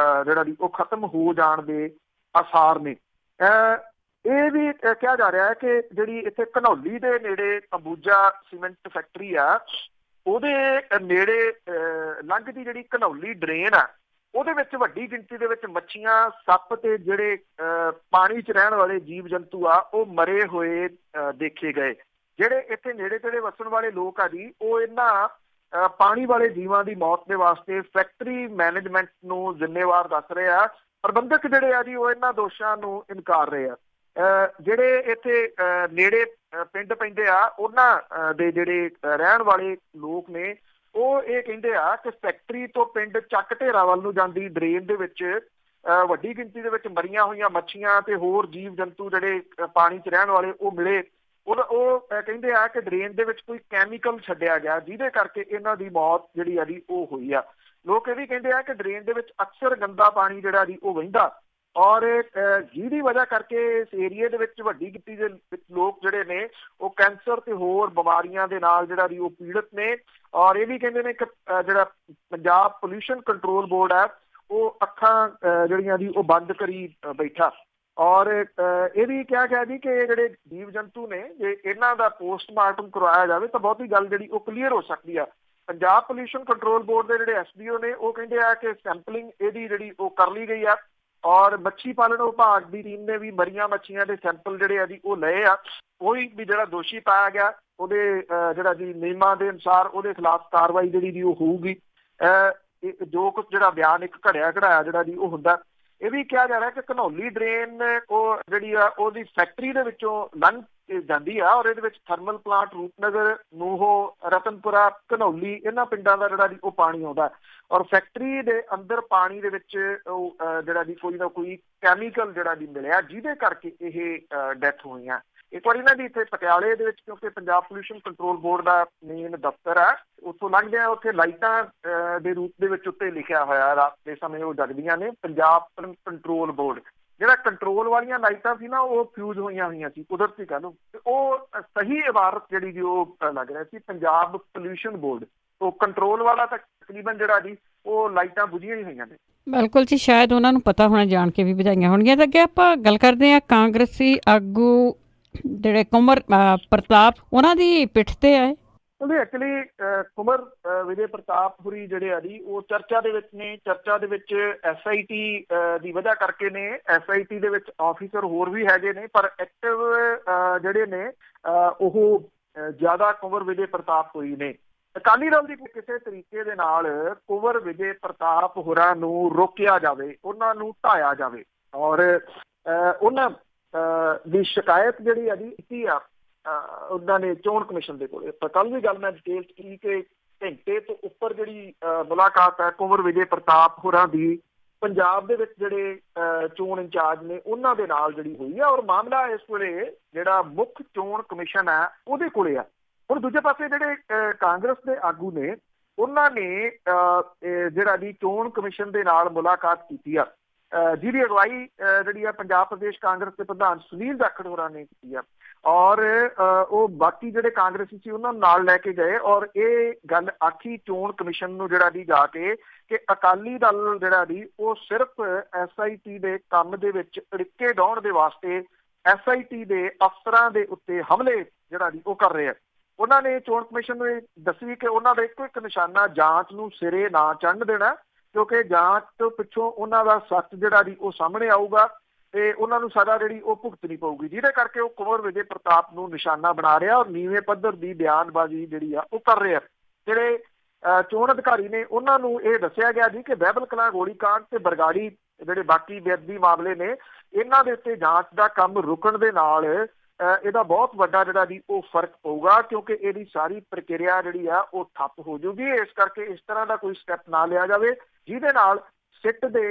S2: ਜਿਹੜਾ ਜੀ ਉਹ ਖਤਮ ਹੋ ਜਾਣ ਦੇ ਆਸਾਰ ਨੇ। ਇਹ ਵੀ ਕਿਹਾ ਜਾ ਰਿਹਾ ਹੈ ਕਿ ਜਿਹੜੀ ਇੱਥੇ ਘਨੌਲੀ ਦੇ ਨੇੜੇ ਅੰਬੂਜਾ ਸੀਮੈਂਟ ਫੈਕਟਰੀ ਆ, ਉਹਦੇ ਨੇੜੇ ਲੰਘਦੀ ਜਿਹੜੀ ਘਨੌਲੀ ਡਰੇਨ ਆ, ਉਹਦੇ ਵਿੱਚ ਵੱਡੀ ਗਿਣਤੀ ਦੇ ਵਿੱਚ ਮੱਛੀਆਂ, ਸੱਪ ਤੇ ਜਿਹੜੇ ਪਾਣੀ 'ਚ ਰਹਿਣ ਵਾਲੇ ਜੀਵ ਜੰਤੂ ਆ ਉਹ ਮਰੇ ਹੋਏ ਦੇਖੇ ਗਏ। ਜਿਹੜੇ ਇੱਥੇ ਨੇੜੇ ਤੇੜੇ ਵਸਣ ਵਾਲੇ ਲੋਕ ਆ ਜੀ, ਉਹ ਇਹਨਾਂ ਪਾਣੀ ਵਾਲੇ ਜੀਵਾਂ ਦੀ ਮੌਤ ਦੇ ਵਾਸਤੇ ਫੈਕਟਰੀ ਮੈਨੇਜਮੈਂਟ ਨੂੰ ਜ਼ਿੰਮੇਵਾਰ ਦੱਸ ਰਹੇ ਆ। ਪ੍ਰਬੰਧਕ ਜਿਹੜੇ ਆ ਜੀ ਉਹ ਇਹਨਾਂ ਦੋਸ਼ਾਂ ਨੂੰ ਇਨਕਾਰ ਰਹੇ ਆ। ਜਿਹੜੇ ਇੱਥੇ ਨੇੜੇ ਪਿੰਡ ਪੈਂਦੇ ਆ ਉਹਨਾਂ ਦੇ ਜਿਹੜੇ ਰਹਿਣ ਵਾਲੇ ਲੋਕ ਨੇ ਉਹ ਇਹ ਕਹਿੰਦੇ ਆ ਕਿ ਫੈਕਟਰੀ ਤੋਂ ਪਿੰਡ ਚੱਕ ਢੇਰਾ ਵੱਲ ਨੂੰ ਜਾਂਦੀ ਡਰੇਨ ਦੇ ਵਿੱਚ ਵੱਡੀ ਗਿਣਤੀ ਦੇ ਵਿੱਚ ਮਰੀਆਂ ਹੋਈਆਂ ਮੱਛੀਆਂ ਤੇ ਹੋਰ ਜੀਵ ਜੰਤੂ ਜਿਹੜੇ ਪਾਣੀ 'ਚ ਰਹਿਣ ਵਾਲੇ ਉਹ ਮਿਲੇ। ਉਹ ਕਹਿੰਦੇ ਆ ਕਿ ਡਰੇਨ ਦੇ ਵਿੱਚ ਕੋਈ ਕੈਮੀਕਲ ਛੱਡਿਆ ਗਿਆ ਜਿਹਦੇ ਕਰਕੇ ਇਹਨਾਂ ਦੀ ਮੌਤ ਜਿਹੜੀ ਆ ਜੀ ਉਹ ਹੋਈ ਆ। ਲੋਕ ਇਹ ਵੀ ਕਹਿੰਦੇ ਆ ਕਿ ਡਰੇਨ ਦੇ ਵਿੱਚ ਅਕਸਰ ਗੰਦਾ ਪਾਣੀ ਜਿਹੜਾ ਜੀ ਉਹ ਵਹਿੰਦਾ ਔਰ ਜਿਹਦੀ ਵਜ੍ਹਾ ਕਰਕੇ ਇਸ ਏਰੀਏ ਦੇ ਵਿੱਚ ਵੱਡੀ ਗਿਣਤੀ ਦੇ ਵਿੱਚ ਲੋਕ ਜਿਹੜੇ ਨੇ ਉਹ ਕੈਂਸਰ ਤੇ ਹੋਰ ਬਿਮਾਰੀਆਂ ਦੇ ਨਾਲ ਜਿਹੜਾ ਜੀ ਉਹ ਪੀੜਤ ਨੇ। ਔਰ ਇਹ ਵੀ ਕਹਿੰਦੇ ਨੇ ਕਿ ਜਿਹੜਾ ਪੰਜਾਬ ਪੋਲਿਊਸ਼ਨ ਕੰਟਰੋਲ ਬੋਰਡ ਹੈ ਉਹ ਅੱਖਾਂ ਜਿਹੜੀਆਂ ਜੀ ਉਹ ਬੰਦ ਕਰੀ ਬੈਠਾ। ਔਰ ਇਹ ਵੀ ਕਿਹਾ ਗਿਆ ਜੀ ਕਿ ਜਿਹੜੇ ਜੀਵ ਜੰਤੂ ਨੇ ਜੇ ਇਹਨਾਂ ਦਾ ਪੋਸਟਮਾਰਟਮ ਕਰਵਾਇਆ ਜਾਵੇ ਤਾਂ ਬਹੁਤੀ ਗੱਲ ਜਿਹੜੀ ਉਹ ਕਲੀਅਰ ਹੋ ਸਕਦੀ ਆ। ਪੰਜਾਬ ਪੋਲਿਊਸ਼ਨ ਕੰਟਰੋਲ ਬੋਰਡ ਦੇ ਜਿਹੜੇ SDO ਨੇ ਉਹ ਕਹਿੰਦੇ ਆ ਕਿ ਸੈਂਪਲਿੰਗ ਇਹਦੀ ਜਿਹੜੀ ਉਹ ਕਰ ਲਈ ਗਈ ਆ ਔਰ ਮੱਛੀ ਪਾਲਣ ਵਿਭਾਗ ਦੀ ਟੀਮ ਨੇ ਵੀ ਮਰੀਆਂ ਮੱਛੀਆਂ ਦੇ ਸੈਂਪਲ ਜਿਹੜੇ ਆ ਜੀ ਉਹ ਲਏ ਆ। ਕੋਈ ਵੀ ਜਿਹੜਾ ਦੋਸ਼ੀ ਪਾਇਆ ਗਿਆ ਉਹਦੇ ਜਿਹੜਾ ਜੀ ਨਿਯਮਾਂ ਦੇ ਅਨੁਸਾਰ ਉਹਦੇ ਖਿਲਾਫ ਕਾਰਵਾਈ ਜਿਹੜੀ ਜੀ ਉਹ ਹੋਊਗੀ। ਜੋ ਕੁਛ ਜਿਹੜਾ ਬਿਆਨ ਇੱਕ ਘੜਾਇਆ ਜਿਹੜਾ ਜੀ ਉਹ ਹੁੰਦਾ। ਇਹ ਵੀ ਕਿਹਾ ਜਾ ਰਿਹਾ ਕਿ ਘਨੌਲੀ ਡਰੇਨ ਉਹ ਜਿਹੜੀ ਆ ਉਹਦੀ ਫੈਕਟਰੀ ਦੇ ਵਿੱਚੋਂ ਲੰਘ ਜਾਂਦੀ ਆ ਔਰ ਇਹਦੇ ਵਿੱਚ ਥਰਮਲ ਪਲਾਂਟ ਰੂਪਨਗਰ, ਨੂਹੋ, ਰਤਨਪੁਰਾ, ਘਨੌਲੀ ਇਹਨਾਂ ਪਿੰਡਾਂ ਦਾ ਜਿਹੜਾ ਜੀ ਉਹ ਪਾਣੀ ਆਉਂਦਾ ਔਰ ਫੈਕਟਰੀ ਦੇ ਅੰਦਰ ਪਾਣੀ ਦੇ ਵਿੱਚ ਉਹ ਜਿਹੜਾ ਜੀ ਕੋਈ ਨਾ ਕੋਈ ਕੈਮੀਕਲ ਜਿਹੜਾ ਜੀ ਮਿਲਿਆ ਜਿਹਦੇ ਕਰਕੇ ਇਹ ਡੈਥ ਹੋਈਆਂ। ਇੱਕ ਵਾਰੀ ਨਾ ਜੀ ਇੱਥੇ ਪਟਿਆਲੇ ਦੇ ਵਿੱਚ ਕਿਉਂਕਿ ਪੰਜਾਬ ਪੋਲਿਊਸ਼ਨ ਕੰਟਰੋਲ ਬੋਰਡ ਦਾ ਮੇਨ ਦਫ਼ਤਰ ਆ ਉੱਥੋਂ ਲੰਘਦੇ ਆ ਉੱਥੇ ਲਾਈਟਾਂ ਦੇ ਰੂਪ ਦੇ ਵਿੱਚ ਉੱਤੇ ਲਿਖਿਆ ਹੋਇਆ ਰਾਤ ਦੇ ਸਮੇਂ ਉਹ ਜਗਦੀਆਂ ਨੇ ਪੰਜਾਬ ਕੰਟਰੋਲ ਬੋਰਡ। ਜਿਹੜਾ ਕੰਟਰੋਲ ਵਾਲੀਆਂ ਲਾਈਟਾਂ ਸੀ ਨਾ ਉਹ ਫਿਊਜ਼ ਹੋਈਆਂ ਸੀ ਕੁਦਰਤੀ ਕਹਿ ਲਓ ਤੇ ਉਹ ਸਹੀ ਇਬਾਰਤ ਜਿਹੜੀ ਜੀ ਉਹ ਲੱਗ ਰਿਹਾ ਸੀ ਪੰਜਾਬ ਪੋਲਿਊਸ਼ਨ ਬੋਰਡ। ਉਹ ਕੰਟਰੋਲ ਵਾਲਾ ਤਾਂ ਤਕਰੀਬਨ ਜਿਹੜਾ ਜੀ ਉਹ ਲਾਈਟਾਂ ਬੁਝੀਆਂ ਹੀ ਹੋਈਆਂ ਨੇ।
S1: ਬਿਲਕੁਲ ਜੀ, ਸ਼ਾਇਦ ਉਹਨਾਂ ਨੂੰ ਪਤਾ ਹੋਣਾ, ਜਾਣ ਕੇ ਵੀ ਵਧਾਈਆਂ ਹੋਣਗੀਆਂ। ਤਾਂ ਅੱਗੇ ਆਪਾਂ ਗੱਲ ਕਰਦੇ ਹਾਂ ਕਾਂਗਰਸੀ ਆਗੂ ਜਿਹੜੇ ਕੁੰਵਰ ਪ੍ਰਤਾਪ ਉਹਨਾਂ ਦੀ ਪਿੱਠ ਤੇ ਆਏ।
S2: ਉਹਦੇ ਐਕਚੁਅਲੀ ਕੁੰਵਰ ਵਿਜੇ ਪ੍ਰਤਾਪ ਹੁਰੀ ਜਿਹੜੇ ਆ ਜੀ ਉਹ ਚਰਚਾ ਦੇ ਵਿੱਚ ਨੇ। ਚਰਚਾ ਦੇ ਵਿੱਚ SIT ਦੀ ਵਜ੍ਹਾ ਕਰਕੇ ਨੇ। SIT ਦੇ ਵਿੱਚ ਆਫੀਸਰ ਹੋਰ ਵੀ ਹੈਗੇ ਨੇ ਪਰ ਐਕਟਿਵ ਜਿਹੜੇ ਨੇ ਉਹ ਜ਼ਿਆਦਾ ਕੁੰਵਰ ਵਿਜੇ ਪ੍ਰਤਾਪ ਹੁਰੀ ਨੇ। ਅਕਾਲੀ ਦਲ ਦੀ ਕਿਸੇ ਤਰੀਕੇ ਦੇ ਨਾਲ ਕੁੰਵਰ ਵਿਜੇ ਪ੍ਰਤਾਪ ਹੋਰਾਂ ਨੂੰ ਰੋਕਿਆ ਜਾਵੇ, ਉਹਨਾਂ ਨੂੰ ਢਾਇਆ ਜਾਵੇ ਔਰ ਉਹਨਾਂ ਦੀ ਸ਼ਿਕਾਇਤ ਜਿਹੜੀ ਆ ਜੀ ਕੀਤੀ ਆ ਉਹਨਾਂ ਨੇ ਚੋਣ ਕਮਿਸ਼ਨ ਦੇ ਕੋਲ। ਕੱਲ ਵੀ ਗੱਲ ਮੈਂ ਡਿਟੇਲ ਕੀ ਕਿ ਘੰਟੇ ਤੋਂ ਉੱਪਰ ਜਿਹੜੀ ਮੁਲਾਕਾਤ ਹੈ ਕੁੰਵਰ ਵਿਜੇ ਪ੍ਰਤਾਪ ਹੋਰਾਂ ਦੀ ਪੰਜਾਬ ਦੇ ਵਿੱਚ ਜਿਹੜੇ ਚੋਣ ਇੰਚਾਰਜ ਨੇ ਉਹਨਾਂ ਦੇ ਨਾਲ ਜਿਹੜੀ ਹੋਈ ਆ ਔਰ ਮਾਮਲਾ ਇਸ ਵੇਲੇ ਜਿਹੜਾ ਮੁੱਖ ਚੋਣ ਕਮਿਸ਼ਨ ਹੈ ਉਹਦੇ ਕੋਲੇ ਆ। ਹੁਣ ਦੂਜੇ ਪਾਸੇ ਜਿਹੜੇ ਕਾਂਗਰਸ ਦੇ ਆਗੂ ਨੇ ਉਹਨਾਂ ਨੇ ਜਿਹੜਾ ਜੀ ਚੋਣ ਕਮਿਸ਼ਨ ਦੇ ਨਾਲ ਮੁਲਾਕਾਤ ਕੀਤੀ ਆ ਜਿਹਦੀ ਅਗਵਾਈ ਜਿਹੜੀ ਆ ਪੰਜਾਬ ਪ੍ਰਦੇਸ਼ ਕਾਂਗਰਸ ਦੇ ਪ੍ਰਧਾਨ ਸੁਨੀਲ ਜਾਖੜ ਹੋਰਾਂ ਨੇ ਕੀਤੀ ਆ ਔਰ ਉਹ ਬਾਕੀ ਜਿਹੜੇ ਕਾਂਗਰਸੀ ਸੀ ਉਹਨਾਂ ਨੂੰ ਨਾਲ ਲੈ ਕੇ ਗਏ ਔਰ ਇਹ ਗੱਲ ਆਖੀ ਚੋਣ ਕਮਿਸ਼ਨ ਨੂੰ ਜਿਹੜਾ ਜੀ ਜਾ ਕੇ ਕਿ ਅਕਾਲੀ ਦਲ ਜਿਹੜਾ ਜੀ ਉਹ ਸਿਰਫ SIT ਦੇ ਕੰਮ ਦੇ ਵਿੱਚ ਅੜਿੱਕੇ ਡਾਉਣ ਦੇ ਵਾਸਤੇ SIT ਦੇ ਅਫਸਰਾਂ ਦੇ ਉੱਤੇ ਹਮਲੇ ਜਿਹੜਾ ਜੀ ਉਹ ਕਰ ਰਹੇ ਆ। ਉਹਨਾਂ ਨੇ ਚੋਣ ਕਮਿਸ਼ਨ ਨੂੰ ਇਹ ਦੱਸੀ ਕਿ ਉਹਨਾਂ ਦਾ ਇੱਕੋ ਇੱਕ ਨਿਸ਼ਾਨਾ ਜਾਂਚ ਨੂੰ ਸਿਰੇ ਨਾ ਚੜ੍ਹਨ ਦੇਣਾ ਕਿਉਂਕਿ ਜਾਂਚ ਤੋਂ ਪਿੱਛੋਂ ਉਹਨਾਂ ਦਾ ਸੱਚ ਜਿਹੜਾ ਜੀ ਉਹ ਸਾਹਮਣੇ ਆਊਗਾ ਤੇ ਉਹਨਾਂ ਨੂੰ ਸਜ਼ਾ ਜਿਹੜੀ ਉਹ ਭੁਗਤਣੀ ਪਊਗੀ, ਜਿਹਦੇ ਕਰਕੇ ਉਹ ਕੁੰਵਰ ਵਿਜੇ ਪ੍ਰਤਾਪ ਨੂੰ ਨਿਸ਼ਾਨਾ ਬਣਾ ਰਿਹਾ ਔਰ ਨੀਵੇਂ ਪੱਧਰ ਦੀ ਬਿਆਨਬਾਜ਼ੀ ਜਿਹੜੀ ਆ ਉਹ ਕਰ ਰਿਹਾ। ਜਿਹੜੇ ਚੋਣ ਅਧਿਕਾਰੀ ਨੇ ਉਹਨਾਂ ਨੂੰ ਇਹ ਦੱਸਿਆ ਗਿਆ ਜੀ ਕਿ ਬਹਿਬਲ ਕਲਾਂ ਗੋਲੀਕਾਂਡ ਤੇ ਬਰਗਾੜੀ ਜਿਹੜੇ ਬਾਕੀ ਬੇਅਦਬੀ ਮਾਮਲੇ ਨੇ ਇਹਨਾਂ ਦੇ ਉੱਤੇ ਜਾਂਚ ਦਾ ਕੰਮ ਰੁਕਣ ਦੇ ਨਾਲ ਇਹਦਾ ਬਹੁਤ ਵੱਡਾ ਜਿਹੜਾ ਜੀ ਉਹ ਫਰਕ ਪਊਗਾ ਕਿਉਂਕਿ ਇਹਦੀ ਸਾਰੀ ਪ੍ਰਕਿਰਿਆ ਜਿਹੜੀ ਆ ਉਹ ਠੱਪ ਹੋ ਜਾਊਗੀ। ਇਸ ਕਰਕੇ ਇਸ ਤਰ੍ਹਾਂ ਦਾ ਕੋਈ ਸਟੈਪ ਨਾ ਲਿਆ ਜਾਵੇ ਜਿਹਦੇ ਨਾਲ ਸਿੱਟ ਦੇ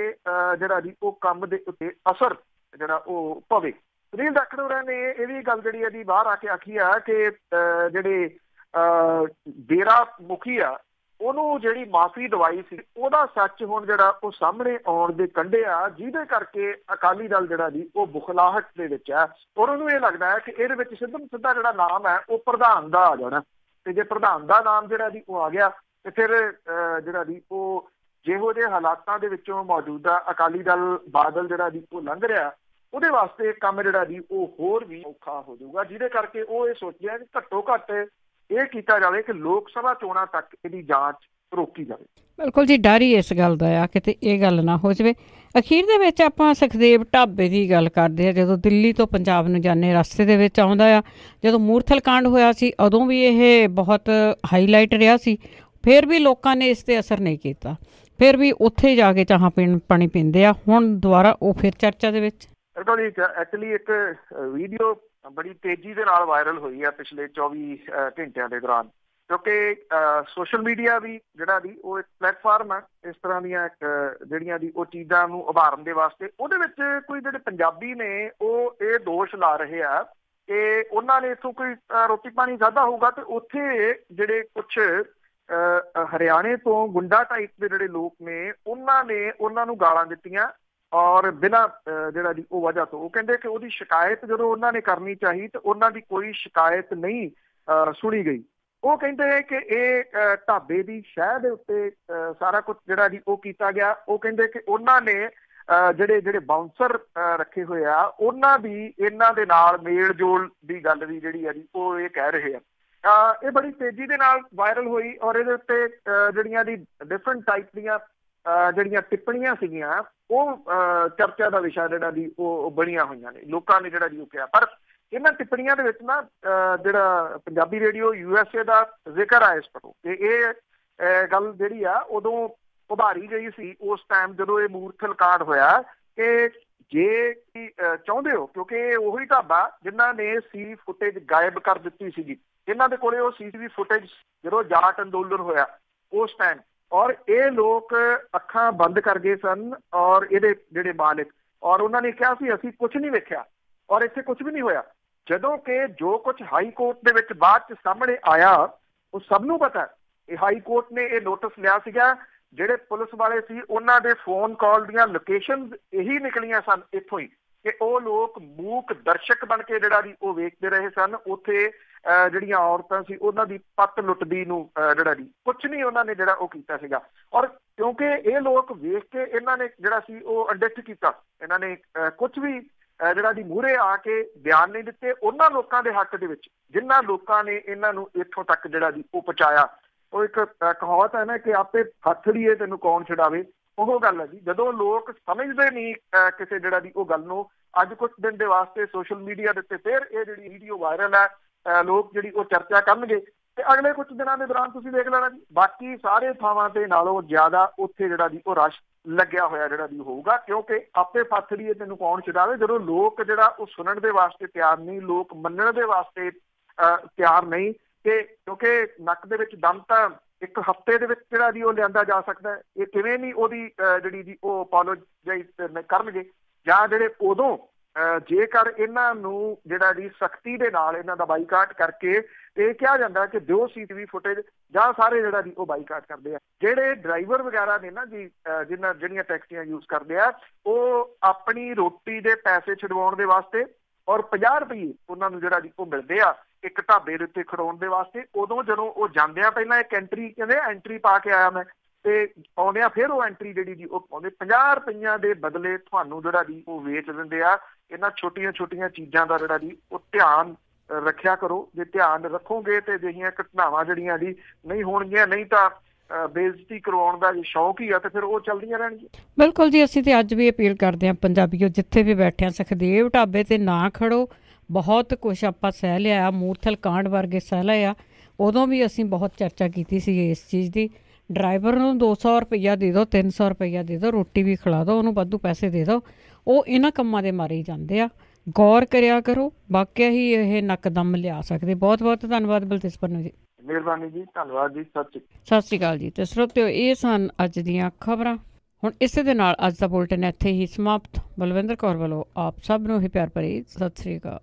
S2: ਜਿਹੜਾ ਜੀ ਉਹ ਕੰਮ ਦੇ ਉੱਤੇ ਅਸਰ ਜਿਹੜਾ ਉਹ ਪਵੇ। ਸੁਨੀਲ ਜਾਖੜ ਹੋਰਾਂ ਨੇ ਇਹ ਵੀ ਗੱਲ ਜਿਹੜੀ ਇਹਦੀ ਬਾਹਰ ਆ ਕੇ ਆਖੀ ਆ ਕਿ ਜਿਹੜੇ ਡੇਰਾ ਮੁਖੀ ਆ ਉਹਨੂੰ ਜਿਹੜੀ ਮਾਫੀ ਦਵਾਈ ਸੀ ਉਹਦਾ ਸੱਚ ਹੁਣ ਜਿਹੜਾ ਉਹ ਸਾਹਮਣੇ ਆਉਣ ਦੇ ਕੰਢੇ ਆ ਜਿਹਦੇ ਕਰਕੇ ਅਕਾਲੀ ਦਲ ਜਿਹੜਾ ਜੀ ਉਹ ਬੁਖਲਾਹਟ ਦੇ ਵਿੱਚ ਹੈ ਔਰ ਉਹਨੂੰ ਇਹ ਲੱਗਦਾ ਹੈ ਕਿ ਇਹਦੇ ਵਿੱਚ ਸਿੱਧਾ ਜਿਹੜਾ ਨਾਮ ਹੈ ਉਹ ਪ੍ਰਧਾਨ ਦਾ ਆ ਜਾਣਾ ਤੇ ਜੇ ਪ੍ਰਧਾਨ ਦਾ ਨਾਮ ਜਿਹੜਾ ਜੀ ਉਹ ਆ ਗਿਆ ਤੇ ਫਿਰ ਜਿਹੜਾ ਜੀ ਉਹ ਜਿਹੋ ਜਿਹੇ ਹਾਲਾਤਾਂ ਦੇ ਵਿੱਚੋਂ ਮੌਜੂਦਾ ਅਕਾਲੀ ਦਲ ਬਾਦਲ ਜਿਹੜਾ ਜੀ ਉਹ ਲੰਘ ਰਿਹਾ ਉਹਦੇ ਵਾਸਤੇ ਕੰਮ ਜਿਹੜਾ ਜੀ ਉਹ ਹੋਰ ਵੀ ਔਖਾ ਹੋ ਜਾਊਗਾ, ਜਿਹਦੇ ਕਰਕੇ ਉਹ ਇਹ ਸੋਚਿਆ ਕਿ ਘੱਟੋ ਘੱਟ ਇਹ ਕੀਤਾ ਜਾਵੇ ਕਿ ਲੋਕ ਸਭਾ ਚੋਣਾਂ ਤੱਕ ਇਹਦੀ ਜਾਂਚ ਰੋਕੀ ਜਾਵੇ।
S1: ਬਿਲਕੁਲ ਜੀ, ਡਰ ਹੀ ਇਸ ਗੱਲ ਦਾ ਆ ਕਿਤੇ ਇਹ ਗੱਲ ਨਾ ਹੋ ਜਾਵੇ। ਅਖੀਰ ਦੇ ਵਿੱਚ ਆਪਾਂ ਸੁਖਦੇਵ ਢਾਬੇ ਦੀ ਗੱਲ ਕਰਦੇ ਹਾਂ। ਜਦੋਂ ਦਿੱਲੀ ਤੋਂ ਪੰਜਾਬ ਨੂੰ ਜਾਂਦੇ ਰਸਤੇ ਦੇ ਵਿੱਚ ਆਉਂਦਾ ਆ, ਜਦੋਂ ਮੂਰਥਲ ਕਾਂਡ ਹੋਇਆ ਸੀ ਉਦੋਂ ਵੀ ਇਹ ਬਹੁਤ ਹਾਈਲਾਈਟ ਰਿਹਾ ਸੀ, ਫਿਰ ਵੀ ਲੋਕਾਂ ਨੇ ਇਸ 'ਤੇ ਅਸਰ ਨਹੀਂ ਕੀਤਾ। ਫਿਰ ਵੀ ਉੱਥੇ ਜਾ ਕੇ ਚਾਹਾਂ ਪਾਣੀ ਪੀਂਦੇ ਆ। ਹੁਣ ਦੁਬਾਰਾ ਉਹ ਫਿਰ ਚਰਚਾ ਦੇ ਵਿੱਚ।
S2: ਬਿਲਕੁਲ ਜੀ, ਐਕਚੁਅਲੀ ਇੱਕ ਵੀਡੀਓ ਬੜੀ ਤੇਜ਼ੀ ਦੇ ਨਾਲ ਵਾਇਰਲ ਹੋਈ ਆ ਪਿਛਲੇ 24 ਘੰਟਿਆਂ ਦੇ ਦੌਰਾਨ, ਕਿਉਂਕਿ ਸੋਸ਼ਲ ਮੀਡੀਆ ਵੀ ਜਿਹੜਾ ਦੀ ਉਹ ਇੱਕ ਪਲੇਟਫਾਰਮ ਆ ਇਸ ਤਰ੍ਹਾਂ ਦੀਆਂ ਜਿਹੜੀਆਂ ਦੀ ਉਹ ਚੀਜ਼ਾਂ ਨੂੰ ਉਭਾਰਨ ਦੇ ਵਾਸਤੇ। ਉਹਦੇ ਵਿੱਚ ਕੋਈ ਜਿਹੜੇ ਪੰਜਾਬੀ ਨੇ ਉਹ ਇਹ ਦੋਸ਼ ਲਾ ਰਹੇ ਆ ਕਿ ਉਹਨਾਂ ਨੇ ਇੱਥੋਂ ਕੋਈ ਰੋਟੀ ਪਾਣੀ ਖਾਧਾ ਹੋਊਗਾ ਤੇ ਉੱਥੇ ਜਿਹੜੇ ਕੁਛ ਹਰਿਆਣੇ ਤੋਂ ਗੁੰਡਾ ਟਾਈਪ ਦੇ ਜਿਹੜੇ ਲੋਕ ਨੇ ਉਹਨਾਂ ਨੇ ਉਹਨਾਂ ਨੂੰ ਗਾਲਾਂ ਦਿੱਤੀਆਂ ਔਰ ਬਿਨਾਂ ਜਿਹੜਾ ਦੀ ਉਹ ਵਜ੍ਹਾ ਤੋਂ। ਉਹ ਕਹਿੰਦੇ ਕਿ ਉਹਦੀ ਸ਼ਿਕਾਇਤ ਜਦੋਂ ਉਹਨਾਂ ਨੇ ਕਰਨੀ ਚਾਹੀ ਤੇ ਉਹਨਾਂ ਦੀ ਕੋਈ ਸ਼ਿਕਾਇਤ ਨਹੀਂ ਸੁਣੀ ਗਈ। ਉਹ ਕਹਿੰਦੇ ਕਿ ਇਹ ਢਾਬੇ ਦੀ ਸ਼ਹਿ ਦੇ ਉੱਤੇ ਸਾਰਾ ਕੁਝ ਜਿਹੜਾ ਜੀ ਉਹ ਕੀਤਾ ਗਿਆ। ਉਹ ਕਹਿੰਦੇ ਕਿ ਉਹਨਾਂ ਨੇ ਜਿਹੜੇ ਬਾਉਂਸਰ ਰੱਖੇ ਹੋਏ ਆ ਉਹਨਾਂ ਦੀ ਇਹਨਾਂ ਦੇ ਨਾਲ ਮੇਲ ਜੋਲ ਦੀ ਗੱਲ ਦੀ ਜਿਹੜੀ ਆ ਜੀ ਉਹ ਇਹ ਕਹਿ ਰਹੇ ਆ। ਇਹ ਬੜੀ ਤੇਜ਼ੀ ਦੇ ਨਾਲ ਵਾਇਰਲ ਹੋਈ ਔਰ ਇਹਦੇ ਉੱਤੇ ਜਿਹੜੀਆਂ ਦੀ ਡਿਫਰੈਂਟ ਟਾਈਪ ਦੀਆਂ ਜਿਹੜੀਆਂ ਟਿੱਪਣੀਆਂ ਸੀਗੀਆਂ ਉਹ ਚਰਚਾ ਦਾ ਵਿਸ਼ਾ ਜਿਹੜਾ ਦੀ ਉਹ ਬਣੀਆਂ ਹੋਈਆਂ ਨੇ। ਲੋਕਾਂ ਨੇ ਜਿਹੜਾ ਜੀ ਉਹ ਕਿਹਾ, ਪਰ ਇਹਨਾਂ ਟਿੱਪਣੀਆਂ ਦੇ ਵਿੱਚ ਨਾ ਜਿਹੜਾ ਪੰਜਾਬੀ ਰੇਡੀਓ USA ਦਾ ਜ਼ਿਕਰ ਆ ਇਸ ਤੋਂ ਕਿ ਇਹ ਗੱਲ ਜਿਹੜੀ ਆ ਉਦੋਂ ਉਭਾਰੀ ਗਈ ਸੀ ਉਸ ਟਾਈਮ ਜਦੋਂ ਇਹ ਮੂਰਥਲ ਕਾਂਡ ਹੋਇਆ ਕਿ ਜੇ ਚਾਹੁੰਦੇ ਹੋ, ਕਿਉਂਕਿ ਉਹੀ ਢਾਬਾ ਜਿਨ੍ਹਾਂ ਨੇ ਸੀ ਫੁਟੇਜ ਗਾਇਬ ਕਰ ਦਿੱਤੀ ਸੀਗੀ, ਇਹਨਾਂ ਦੇ ਕੋਲੇ ਉਹ CCTV ਫੁਟੇਜ ਜਦੋਂ ਜਾਟ ਅੰਦੋਲਨ ਹੋਇਆ ਉਸ ਟਾਈਮ, ਔਰ ਇਹ ਲੋਕ ਅੱਖਾਂ ਬੰਦ ਕਰ ਗਏ ਸਨ ਔਰ ਇਹਦੇ ਜਿਹੜੇ ਮਾਲਿਕ, ਔਰ ਉਹਨਾਂ ਨੇ ਕਿਹਾ ਸੀ ਅਸੀਂ ਕੁਝ ਨਹੀਂ ਵੇਖਿਆ ਔਰ ਇੱਥੇ ਕੁਝ ਵੀ ਨਹੀਂ ਹੋਇਆ। ਜਦੋਂ ਕਿ ਜੋ ਕੁਝ ਹਾਈ ਕੋਰਟ ਦੇ ਵਿੱਚ ਬਾਅਦ ਚ ਸਾਹਮਣੇ ਆਇਆ ਉਹ ਸਭ ਨੂੰ ਪਤਾ। ਇਹ ਹਾਈ ਕੋਰਟ ਨੇ ਇਹ ਨੋਟਿਸ ਲਿਆ ਸੀਗਾ, ਜਿਹੜੇ ਪੁਲਿਸ ਵਾਲੇ ਸੀ ਉਹਨਾਂ ਦੇ ਫੋਨ ਕਾਲ ਦੀਆਂ ਲੋਕੇਸ਼ਨ ਇਹੀ ਨਿਕਲੀਆਂ ਸਨ ਇੱਥੋਂ ਹੀ ਕਿ ਉਹ ਲੋਕ ਮੂਕ ਦਰਸ਼ਕ ਬਣ ਕੇ ਜਿਹੜਾ ਦੀ ਉਹ ਵੇਖਦੇ ਰਹੇ ਸਨ। ਉੱਥੇ ਜਿਹੜੀਆਂ ਔਰਤਾਂ ਸੀ ਉਹਨਾਂ ਦੀ ਪੱਤ ਲੁੱਟਦੀ ਨੂੰ ਜਿਹੜਾ ਦੀ ਕੁਛ ਨਹੀਂ ਉਹਨਾਂ ਨੇ ਜਿਹੜਾ ਉਹ ਕੀਤਾ ਸੀਗਾ। ਔਰ ਕਿਉਂਕਿ ਇਹ ਲੋਕ ਵੇਖ ਕੇ ਇਹਨਾਂ ਨੇ ਜਿਹੜਾ ਸੀ ਉਹ ਅਡਿਕਟ ਕੀਤਾ, ਇਹਨਾਂ ਨੇ ਕੁਛ ਵੀ ਜਿਹੜਾ ਦੀ ਮੂਹਰੇ ਆ ਕੇ ਬਿਆਨ ਨਹੀਂ ਦਿੱਤੇ ਉਹਨਾਂ ਲੋਕਾਂ ਦੇ ਹੱਕ ਦੇ ਵਿੱਚ ਜਿਨ੍ਹਾਂ ਲੋਕਾਂ ਨੇ ਇਹਨਾਂ ਨੂੰ ਇੱਥੋਂ ਤੱਕ ਜਿਹੜਾ ਦੀ ਉਹ ਪਹੁੰਚਾਇਆ। ਉਹ ਇੱਕ ਕਹਾਵਤ ਹੈ ਨਾ ਕਿ ਆਪੇ ਹੱਥ ਲਈਏ ਤੈਨੂੰ ਕੌਣ ਛਡਾਵੇ, ਉਹ ਗੱਲ ਹੈ ਜੀ। ਜਦੋਂ ਲੋਕ ਸਮਝਦੇ ਨਹੀਂ ਕਿਸੇ ਜਿਹੜਾ ਦੀ ਉਹ ਗੱਲ ਨੂੰ, ਅੱਜ ਕੁਛ ਦਿਨ ਦੇ ਵਾਸਤੇ ਸੋਸ਼ਲ ਮੀਡੀਆ ਦੇ ਉੱਤੇ ਫਿਰ ਇਹ ਜਿਹੜੀ ਵੀਡੀਓ ਵਾਇਰਲ ਹੈ ਲੋਕ ਜਿਹੜੀ ਉਹ ਚਰਚਾ ਕਰਨਗੇ ਤੇ ਅਗਲੇ ਕੁਝ ਦਿਨਾਂ ਦੇ ਦੌਰਾਨ ਤੁਸੀਂ ਦੇਖ ਲੈਣਾ ਜੀ ਬਾਕੀ ਸਾਰੇ ਥਾਵਾਂ ਤੇ ਨਾਲੋਂ ਜ਼ਿਆਦਾ ਉੱਥੇ ਜਿਹੜਾ ਦੀ ਉਹ ਰਸ਼ ਲੱਗਿਆ ਹੋਇਆ ਜਿਹੜਾ ਦੀ ਹੋਊਗਾ, ਕਿਉਂਕਿ ਆਪੇ ਪੱਥ ਲਈਏ ਤੈਨੂੰ ਕੌਣ ਛਡਾਵੇ। ਜਦੋਂ ਲੋਕ ਜਿਹੜਾ ਉਹ ਸੁਣਨ ਦੇ ਵਾਸਤੇ ਤਿਆਰ ਨਹੀਂ, ਲੋਕ ਮੰਨਣ ਦੇ ਵਾਸਤੇ ਤਿਆਰ ਨਹੀਂ ਕਿ ਕਿਉਂਕਿ ਨੱਕ ਦੇ ਵਿੱਚ ਦਮ ਤਾਂ ਇੱਕ ਹਫ਼ਤੇ ਦੇ ਵਿੱਚ ਜਿਹੜਾ ਦੀ ਉਹ ਲਿਆਂਦਾ ਜਾ ਸਕਦਾ ਹੈ, ਇਹ ਕਿਵੇਂ ਨਹੀਂ ਉਹਦੀ ਜਿਹੜੀ ਦੀ ਉਹ ਅਪੋਲੋਜਾਈਜ਼ ਕਰਨਗੇ ਜਾਂ ਜਿਹੜੇ ਉਦੋਂ ਜੇਕਰ ਇਹਨਾਂ ਨੂੰ ਜਿਹੜਾ ਦੀ ਸਖਤੀ ਦੇ ਨਾਲ ਇਹਨਾਂ ਦਾ ਬਾਈਕਾਟ ਕਰਕੇ ਇਹ ਕਿਹਾ ਜਾਂਦਾ ਕਿ ਦਿਓ CCTV ਫੁਟੇਜ ਜਾਂ ਸਾਰੇ ਜਿਹੜਾ ਦੀ ਉਹ ਬਾਈਕਾਟ ਕਰਦੇ ਆ। ਜਿਹੜੇ ਡਰਾਈਵਰ ਵਗੈਰਾ ਨੇ ਨਾ ਜੀ ਜਿਹੜੀਆਂ ਟੈਕਸੀਆਂ ਯੂਜ਼ ਕਰਦੇ ਆ ਉਹ ਆਪਣੀ ਰੋਟੀ ਦੇ ਪੈਸੇ ਛਡਵਾਉਣ ਦੇ ਵਾਸਤੇ ਔਰ 50 ਰੁਪਏ ਉਹਨਾਂ ਨੂੰ ਜਿਹੜਾ ਦੀ ਉਹ ਮਿਲਦੇ ਆ ਇੱਕ ਢਾਬੇ ਦੇ ਉੱਤੇ ਖੜਾਉਣ ਦੇ ਵਾਸਤੇ। ਉਦੋਂ ਜਦੋਂ ਉਹ ਜਾਂਦੇ ਆ ਪਹਿਲਾਂ ਇੱਕ ਐਂਟਰੀ ਕਹਿੰਦੇ ਐਂਟਰੀ ਪਾ ਕੇ ਆਇਆ ਮੈਂ ਤੇ ਆਉਂਦੇ ਆ ਫਿਰ ਉਹ ਐਂਟਰੀ ਜਿਹੜੀ ਦੀ ਉਹ ਪਾਉਂਦੇ 50 ਰੁਪਈਆਂ ਦੇ ਬਦਲੇ ਤੁਹਾਨੂੰ ਜਿਹੜਾ ਦੀ ਉਹ ਵੇਚ ਦਿੰਦੇ ਆ। ਇਹਨਾਂ ਛੋਟੀਆਂ ਛੋਟੀਆਂ ਚੀਜ਼ਾਂ ਦਾ ਜਿਹੜਾ ਦੀ ਉਹ ਧਿਆਨ ਰੱਖਿਆ ਕਰੋ। ਜੇ ਧਿਆਨ ਰੱਖੋਗੇ ਤੇ ਅਜਿਹੀਆਂ ਘਟਨਾਵਾਂ ਜਿਹੜੀਆਂ ਦੀ ਨਹੀਂ ਹੋਣਗੀਆਂ, ਨਹੀਂ ਤਾਂ ਬੇਇੱਜ਼ਤੀ ਕਰਵਾਉਣ ਦਾ ਸ਼ੌਕ ਹੀ ਆ ਤੇ ਫਿਰ ਉਹ ਚੱਲਦੀਆਂ ਰਹਿਣਗੀਆਂ।
S1: ਬਿਲਕੁਲ ਜੀ, ਅਸੀਂ ਤੇ ਅੱਜ ਵੀ ਅਪੀਲ ਕਰਦੇ ਹਾਂ ਪੰਜਾਬੀਓ ਜਿੱਥੇ ਵੀ ਬੈਠੇ ਹਾਂ, ਸੁਖਦੇਵ ਢਾਬੇ ਤੇ ਨਾ ਖੜੋ। ਬਹੁਤ ਕੁਛ ਆਪਾਂ ਸਹਿ ਲਿਆ, ਮੂਰਥਲ ਕਾਂਡ ਵਰਗੇ ਸਹਿ ਲਿਆ। ਉਦੋਂ ਵੀ ਅਸੀਂ ਬਹੁਤ ਚਰਚਾ ਕੀਤੀ ਸੀ ਇਸ ਚੀਜ਼ ਦੀ। ਡਰਾਈਵਰ ਨੂੰ 200 ਰੁਪਈਆ ਦੇ ਦਿਓ, 300 ਰੁਪਈਆ ਦੇ ਦਿਓ, ਰੋਟੀ ਵੀ ਖਿਲਾ ਦਿਓ, ਉਹਨੂੰ ਵਾਧੂ ਪੈਸੇ ਦੇ ਦਿਓ। ਉਹ ਇਹਨਾਂ ਕੰਮਾਂ ਦੇ ਮਾਰੇ ਹੀ ਜਾਂਦੇ ਆ। ਗੌਰ ਕਰਿਆ ਕਰੋ, ਵਾਕਿਆ ਹੀ ਇਹ ਨੱਕਦਮ ਲਿਆ ਸਕਦੇ। ਬਹੁਤ ਬਹੁਤ ਧੰਨਵਾਦ ਬਲਤੇਜ ਪੰਨੂ ਜੀ।
S2: ਮਿਹਰਬਾਨੀ ਜੀ, ਧੰਨਵਾਦ ਜੀ, ਸਤਿ
S1: ਸ਼੍ਰੀ ਅਕਾਲ ਜੀ। ਤੇ ਸਰੋਤਿਓ, ਇਹ ਸਨ ਅੱਜ ਦੀਆਂ ਖਬਰਾਂ। ਹੁਣ ਇਸੇ ਦੇ ਨਾਲ ਅੱਜ ਦਾ ਬੁਲਟਨ ਇੱਥੇ ਹੀ ਸਮਾਪਤ। ਬਲਵਿੰਦਰ ਕੌਰ ਵੱਲੋਂ ਆਪ ਸਭ ਨੂੰ ਹੀ ਪਿਆਰ ਭਰੀ ਸਤਿ ਸ਼੍ਰੀ ਅਕਾਲ।